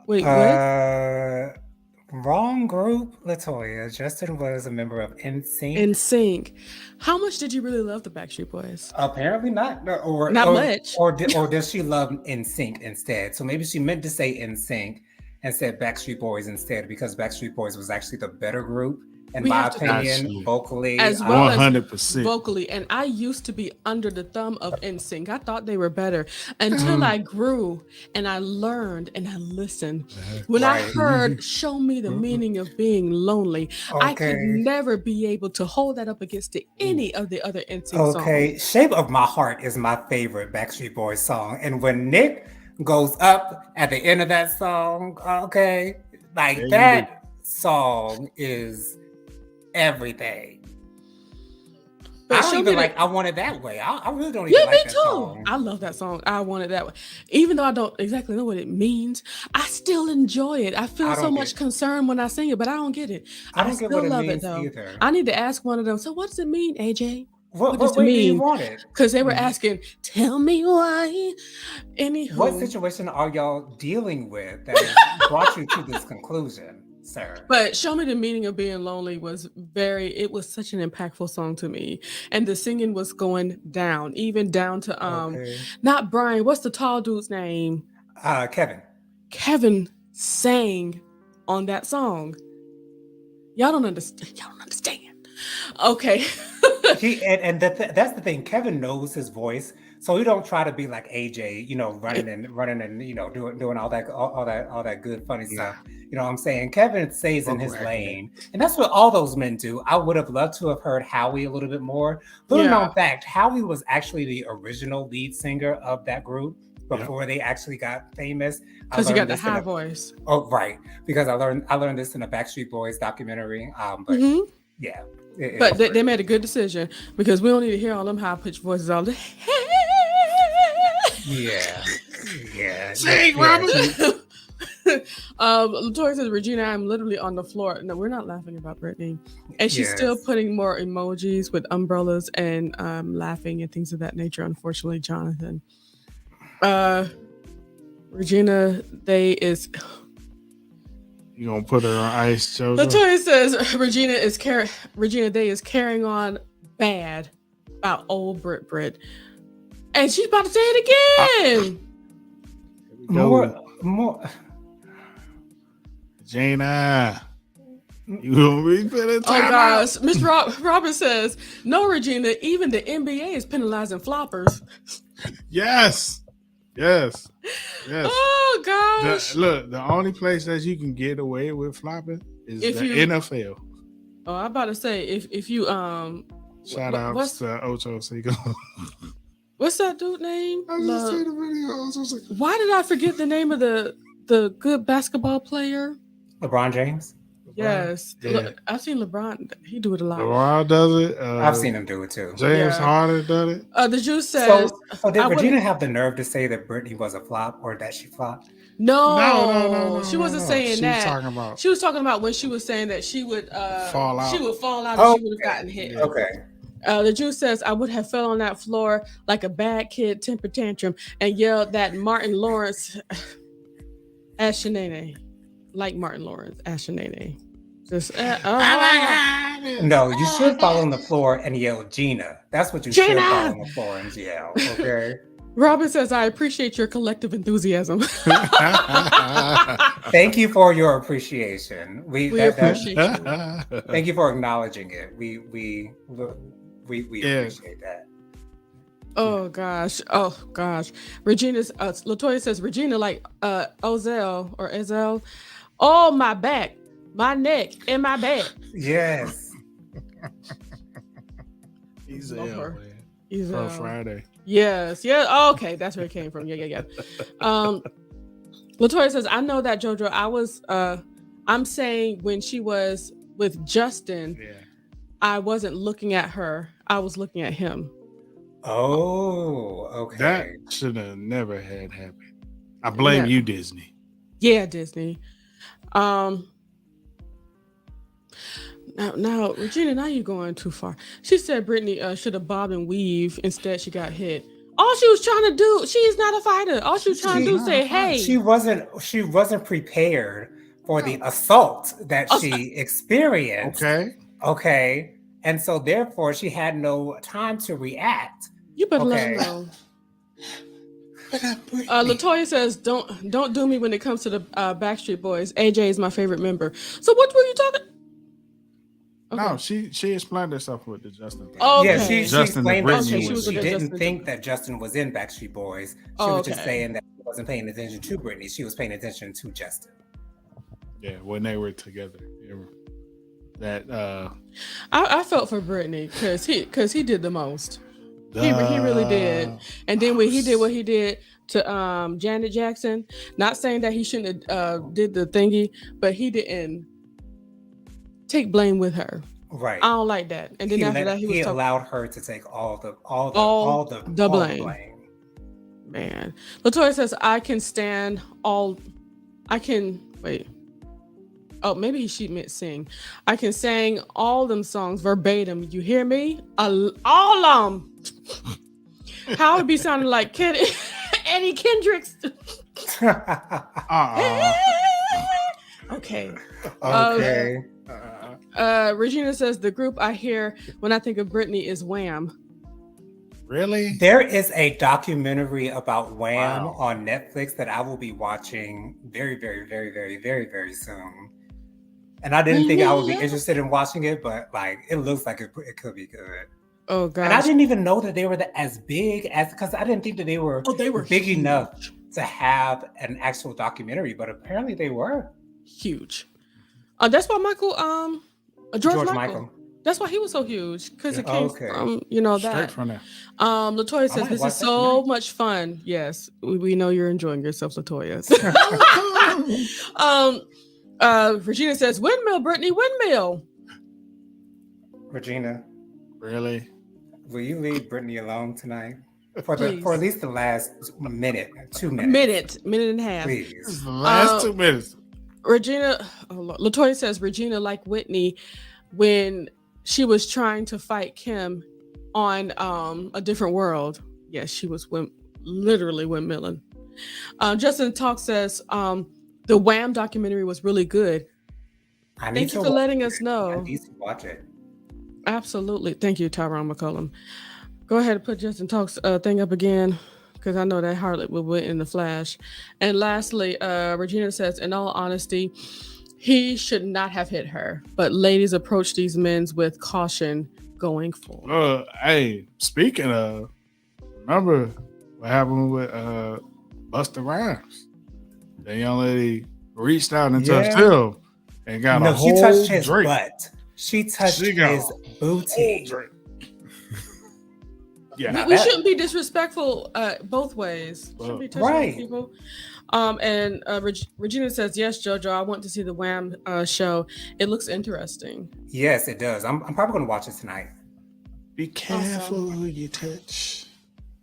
Speaker 2: wait, what?
Speaker 1: Wrong group, Latoya. Justin was a member of NSYNC.
Speaker 2: NSYNC. How much did you really love the Backstreet Boys?
Speaker 1: Apparently not. Or
Speaker 2: not much.
Speaker 1: Or does she love NSYNC instead? So maybe she meant to say NSYNC and said Backstreet Boys instead, because Backstreet Boys was actually the better group, in my opinion, vocally.
Speaker 2: As well
Speaker 3: 100%.
Speaker 2: as vocally. And I used to be under the thumb of NSYNC. I thought they were better until I grew and I learned and I listened. When I heard Show Me the Meaning of Being Lonely, I could never be able to hold that up against any of the other NSYNC songs.
Speaker 1: Okay, Shape of My Heart is my favorite Backstreet Boys song. And when Nick goes up at the end of that song, that song is everything. But I don't even I Want It That Way. I really don't even like that song.
Speaker 2: I love that song. I Want It That Way. Even though I don't exactly know what it means, I still enjoy it. I feel so much concern when I sing it, but I don't get it.
Speaker 1: I don't get what it means either.
Speaker 2: I need to ask one of them, so what does it mean, AJ?
Speaker 1: What does it mean? Want it?
Speaker 2: Because they were asking, tell me why. Anywho.
Speaker 1: What situation are y'all dealing with that has brought you to this conclusion, sir?
Speaker 2: But Show Me the Meaning of Being Lonely was it was such an impactful song to me. And the singing was going down, even down to, not Brian, what's the tall dude's name?
Speaker 1: Kevin.
Speaker 2: Kevin sang on that song. Y'all don't understand. Okay.
Speaker 1: That's the thing. Kevin knows his voice, so he don't try to be like AJ, running and doing all that good funny stuff. You know what I'm saying? Kevin stays in his lane, and that's what all those men do. I would have loved to have heard Howie a little bit more. Little known fact: Howie was actually the original lead singer of that group before they actually got famous.
Speaker 2: Because he got the high voice.
Speaker 1: Oh, right. Because I learned this in a Backstreet Boys documentary. Yeah.
Speaker 2: But they made a good decision, because we don't need to hear all them high pitched voices all day.
Speaker 1: Yeah.
Speaker 2: Sing, Robin. Latoya says, Regina, I'm literally on the floor. No, we're not laughing about Brittany. And she's still putting more emojis with umbrellas and laughing and things of that nature, unfortunately, Jonathan. Regina Day is...
Speaker 3: You gonna put her on ice, Jojo?
Speaker 2: Latoya says Regina Day is carrying on bad about old Brit. And she's about to say it again.
Speaker 1: More.
Speaker 3: Jana, you gonna be putting time
Speaker 2: gosh. Miss Robert says, no, Regina, even the NBA is penalizing floppers.
Speaker 3: Yes.
Speaker 2: Oh gosh!
Speaker 3: The only place that you can get away with flopping is the NFL.
Speaker 2: Oh, I'm about to say if you
Speaker 3: shout out to Ocho Cinco.
Speaker 2: What's that dude name?
Speaker 3: I just seen the video. Ocho Cinco.
Speaker 2: Why did I forget the name of the good basketball player?
Speaker 1: LeBron James.
Speaker 2: Yes, I've seen LeBron. He do it a lot.
Speaker 3: LeBron does it.
Speaker 1: I've seen him do it too.
Speaker 3: James Harden does it.
Speaker 2: The Juice says.
Speaker 1: So did Regina have the nerve to say that Brittany was a flop or that she flopped?
Speaker 2: No. She wasn't saying that.
Speaker 3: She was talking
Speaker 2: about when she was saying that she would
Speaker 3: fall out.
Speaker 2: She would fall out and she would have gotten hit.
Speaker 1: Okay.
Speaker 2: The Juice says, I would have fell on that floor like a bad kid temper tantrum and yelled that Martin Lawrence Ashanene. Like Martin Lawrence Ashanene. Just
Speaker 1: No, you should fall on the floor and yell Gina. That's what you should fall on the floor and yell. Okay.
Speaker 2: Robin says, I appreciate your collective enthusiasm.
Speaker 1: Thank you for your appreciation.
Speaker 2: We appreciate you.
Speaker 1: Thank you for acknowledging it. We appreciate that.
Speaker 2: Oh gosh. Latoya says Regina like Ozell or Ezel. Oh, my back, my neck, and my back.
Speaker 1: Yes.
Speaker 3: Ezel.
Speaker 2: Ezel.
Speaker 3: Friday.
Speaker 2: Yes. Yeah. Oh, okay. That's where it came from. Yeah. Latoya says, I know that JoJo. I'm saying when she was with Justin, I wasn't looking at her. I was looking at him.
Speaker 1: Oh, okay.
Speaker 3: That should have never had happened. I blame you, Disney.
Speaker 2: Yeah, Disney. Now, Regina, now you're going too far. She said Brittany should have bobbed and weave. Instead, she got hit. All she was trying to do, she's not a fighter. All she was trying to do is say, hey.
Speaker 1: She wasn't prepared for the assault that she experienced. Okay. And so therefore she had no time to react.
Speaker 2: You better let her know. Latoya says, don't do me when it comes to the Backstreet Boys. AJ is my favorite member. So what were you talking?
Speaker 3: Okay. No, she explained herself with the Justin thing.
Speaker 1: Yeah, she explained that
Speaker 2: she
Speaker 1: didn't think that Justin was in Backstreet Boys. She was just saying that she wasn't paying attention to Brittany. She was paying attention to Justin.
Speaker 3: Yeah, when they were together. That
Speaker 2: I felt for Brittany because he did the most. He really did. And then when he did what he did to Janet Jackson, not saying that he shouldn't have did the thingy, but he didn't take blame with her.
Speaker 1: Right.
Speaker 2: I don't like that. And then after that, he
Speaker 1: allowed her to take all the blame.
Speaker 2: Man, Latoya says I can stand all. I can wait. Oh, maybe she meant sing. I can sing all them songs verbatim. You hear me? All of them. How would be sounding like Eddie Kendricks? Okay. Regina says the group I hear when I think of Britney is Wham.
Speaker 3: Really?
Speaker 1: There is a documentary about Wham on Netflix that I will be watching very, very, very, very, very, very soon. And I didn't think I would be interested in watching it, but like it looks like it could be good.
Speaker 2: Oh god!
Speaker 1: And I didn't even know that they were as big as because I didn't think that they were big
Speaker 2: huge.
Speaker 1: enough to have an actual documentary, but apparently they were
Speaker 2: huge. That's why George Michael. That's why he was so huge because it came from that.
Speaker 3: Straight from there.
Speaker 2: Latoya says this is so much fun. Yes, we know you're enjoying yourself, Latoya. Regina says windmill, Brittany, windmill.
Speaker 1: Regina,
Speaker 3: really?
Speaker 1: Will you leave Brittany alone tonight for at least the last 2 minutes?
Speaker 2: Minute and a half.
Speaker 1: Please.
Speaker 3: The last 2 minutes.
Speaker 2: Regina, Latoya says Regina like Whitney when she was trying to fight Kim on A Different World. Yes, she was literally windmilling. Justin Talk says the Wham documentary was really good. Thank you for letting us know.
Speaker 1: I need to watch it.
Speaker 2: Absolutely. Thank you, Tyrone McCullum. Go ahead and put Justin Talk's thing up again because I know that harlot will win in the flash. And lastly, Regina says, in all honesty, he should not have hit her, but ladies approach these men with caution going forward.
Speaker 3: Hey, speaking of, remember what happened with Busta Rhymes? The young lady reached out and touched him and got a whole
Speaker 1: she touched his
Speaker 3: drink.
Speaker 1: butt. She touched his booty.
Speaker 2: Yeah, we shouldn't be disrespectful both ways. Shouldn't be touching people. And Regina says, yes, JoJo, I want to see the Wham show. It looks interesting.
Speaker 1: Yes, it does. I'm probably going to watch it tonight.
Speaker 3: Be careful who you touch.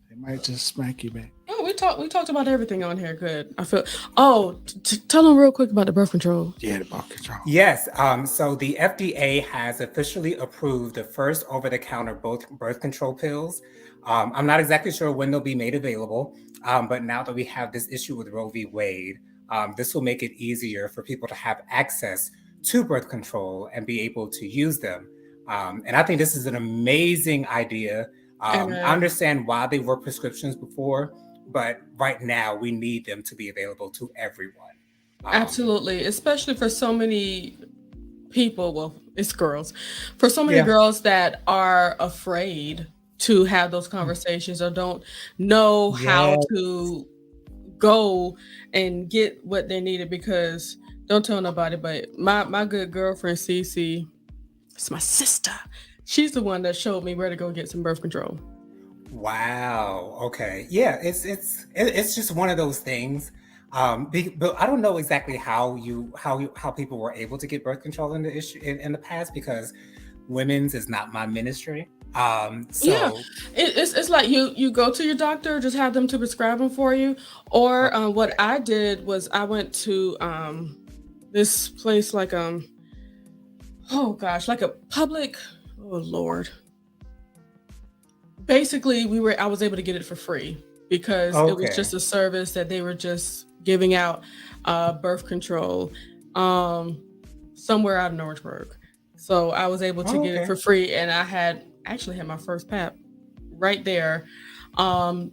Speaker 3: They might just smack you back.
Speaker 2: Oh, we talked about everything on here. Good. I feel. Oh, tell them real quick about the birth control.
Speaker 3: Yeah, the birth control.
Speaker 1: Yes. So the FDA has officially approved the first over-the-counter birth control pills. I'm not exactly sure when they'll be made available, but now that we have this issue with Roe v. Wade, this will make it easier for people to have access to birth control and be able to use them. And I think this is an amazing idea. I understand why they were prescriptions before, but right now we need them to be available to everyone.
Speaker 2: Absolutely, especially for so many people. Well, it's girls. For so many girls that are afraid to have those conversations or don't know how to go and get what they needed, because don't tell nobody, but my good girlfriend Cece, it's my sister. She's the one that showed me where to go get some birth control.
Speaker 1: Wow. Okay. Yeah. It's just one of those things. But I don't know exactly how people were able to get birth control in the past, because women's is not my ministry.
Speaker 2: It's like you go to your doctor, just have them to prescribe them for you. Or what I did was I went to this place like oh gosh, like a public, oh Lord. Basically, I was able to get it for free because it was just a service that they were just giving out birth control somewhere out in Orangeburg. So I was able to get it for free, and I actually had my first PAP right there.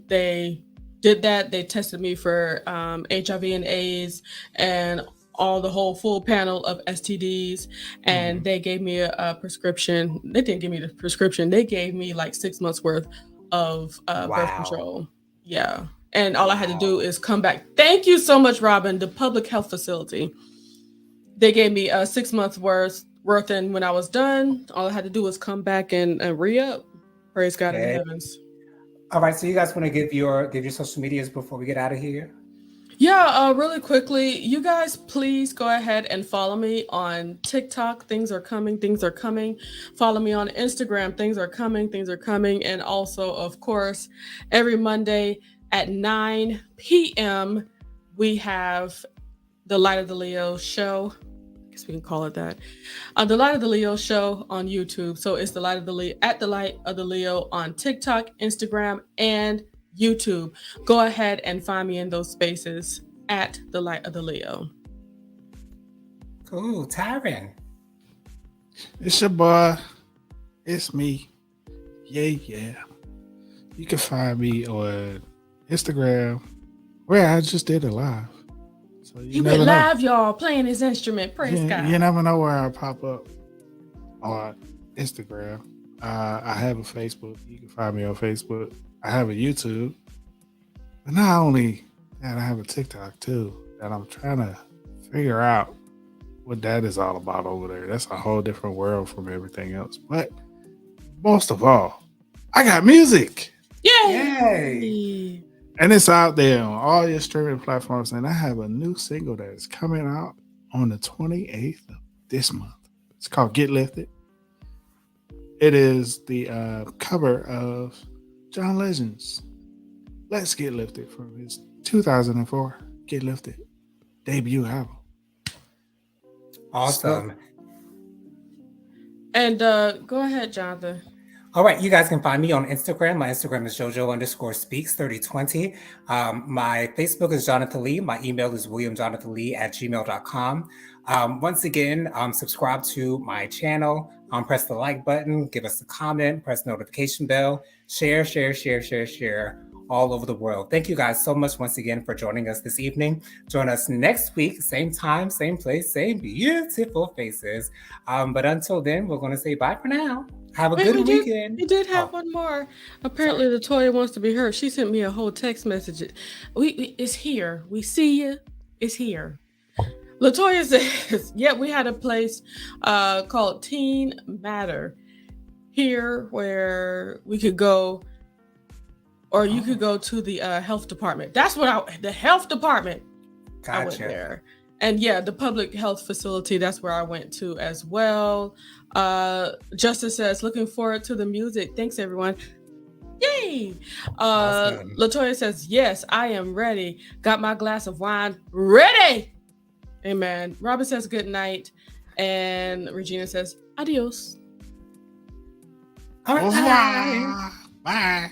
Speaker 2: They did that. They tested me for HIV and AIDS and the whole full panel of STDs, and they gave me a prescription. They didn't give me the prescription. They gave me like 6 months worth of birth control. Yeah. And all I had to do is come back. Thank you so much, Robin. The public health facility. They gave me 6 months worth, and when I was done, all I had to do was come back and re-up. Praise God in the heavens.
Speaker 1: All right, so you guys want to give your social medias before we get out of here?
Speaker 2: Yeah, really quickly, you guys please go ahead and follow me on TikTok. Things are coming. Follow me on Instagram. Things are coming. And also, of course, every Monday at 9 p.m. we have the Light of the Leo show. I guess we can call it that. The Light of the Leo show on YouTube. So it's the Light of the Leo at the Light of the Leo on TikTok, Instagram, and YouTube. Go ahead and find me in those spaces at the Light of the Leo.
Speaker 1: Cool. Tyron.
Speaker 3: It's your boy. It's me. Yeah. You can find me on Instagram, where I just did a live. So
Speaker 2: you went live, y'all, playing his instrument. Praise God.
Speaker 3: You never know where I pop up on Instagram. I have a Facebook. You can find me on Facebook. I have a YouTube. But not only that, I have a TikTok too that I'm trying to figure out what that is all about over there. That's a whole different world from everything else. But most of all, I got music.
Speaker 2: Yay!
Speaker 3: And it's out there on all your streaming platforms. And I have a new single that is coming out on the 28th of this month. It's called Get Lifted. It is the cover of John Legend's Let's Get Lifted from his 2004 Get Lifted debut album.
Speaker 1: Awesome.
Speaker 2: And go ahead, Jonathan.
Speaker 1: All right, you guys can find me on Instagram. My Instagram is jojo_speaks 3020. My Facebook is Jonathan Lee. My email is williamjonathanlee@gmail.com. Once again, subscribe to my channel. Press the like button, give us a comment, press the notification bell, share all over the world. Thank you guys so much once again for joining us this evening. Join us next week, same time, same place, same beautiful faces. But until then, we're going to say bye for now. Have a good weekend.
Speaker 2: We did have one more. Apparently, Latoya wants to be heard. She sent me a whole text message. It's here. We see you. It's here. Latoya says, we had a place called Teen Matter here where we could go, or you could go to the health department. That's what the health department.
Speaker 1: Gotcha.
Speaker 2: I went there. And the public health facility, that's where I went to as well. Justice says, looking forward to the music. Thanks, everyone. Yay! Awesome. Latoya says, yes, I am ready. Got my glass of wine ready. Amen. Robin says, good night. And Regina says, adios.
Speaker 1: All right.
Speaker 3: Bye.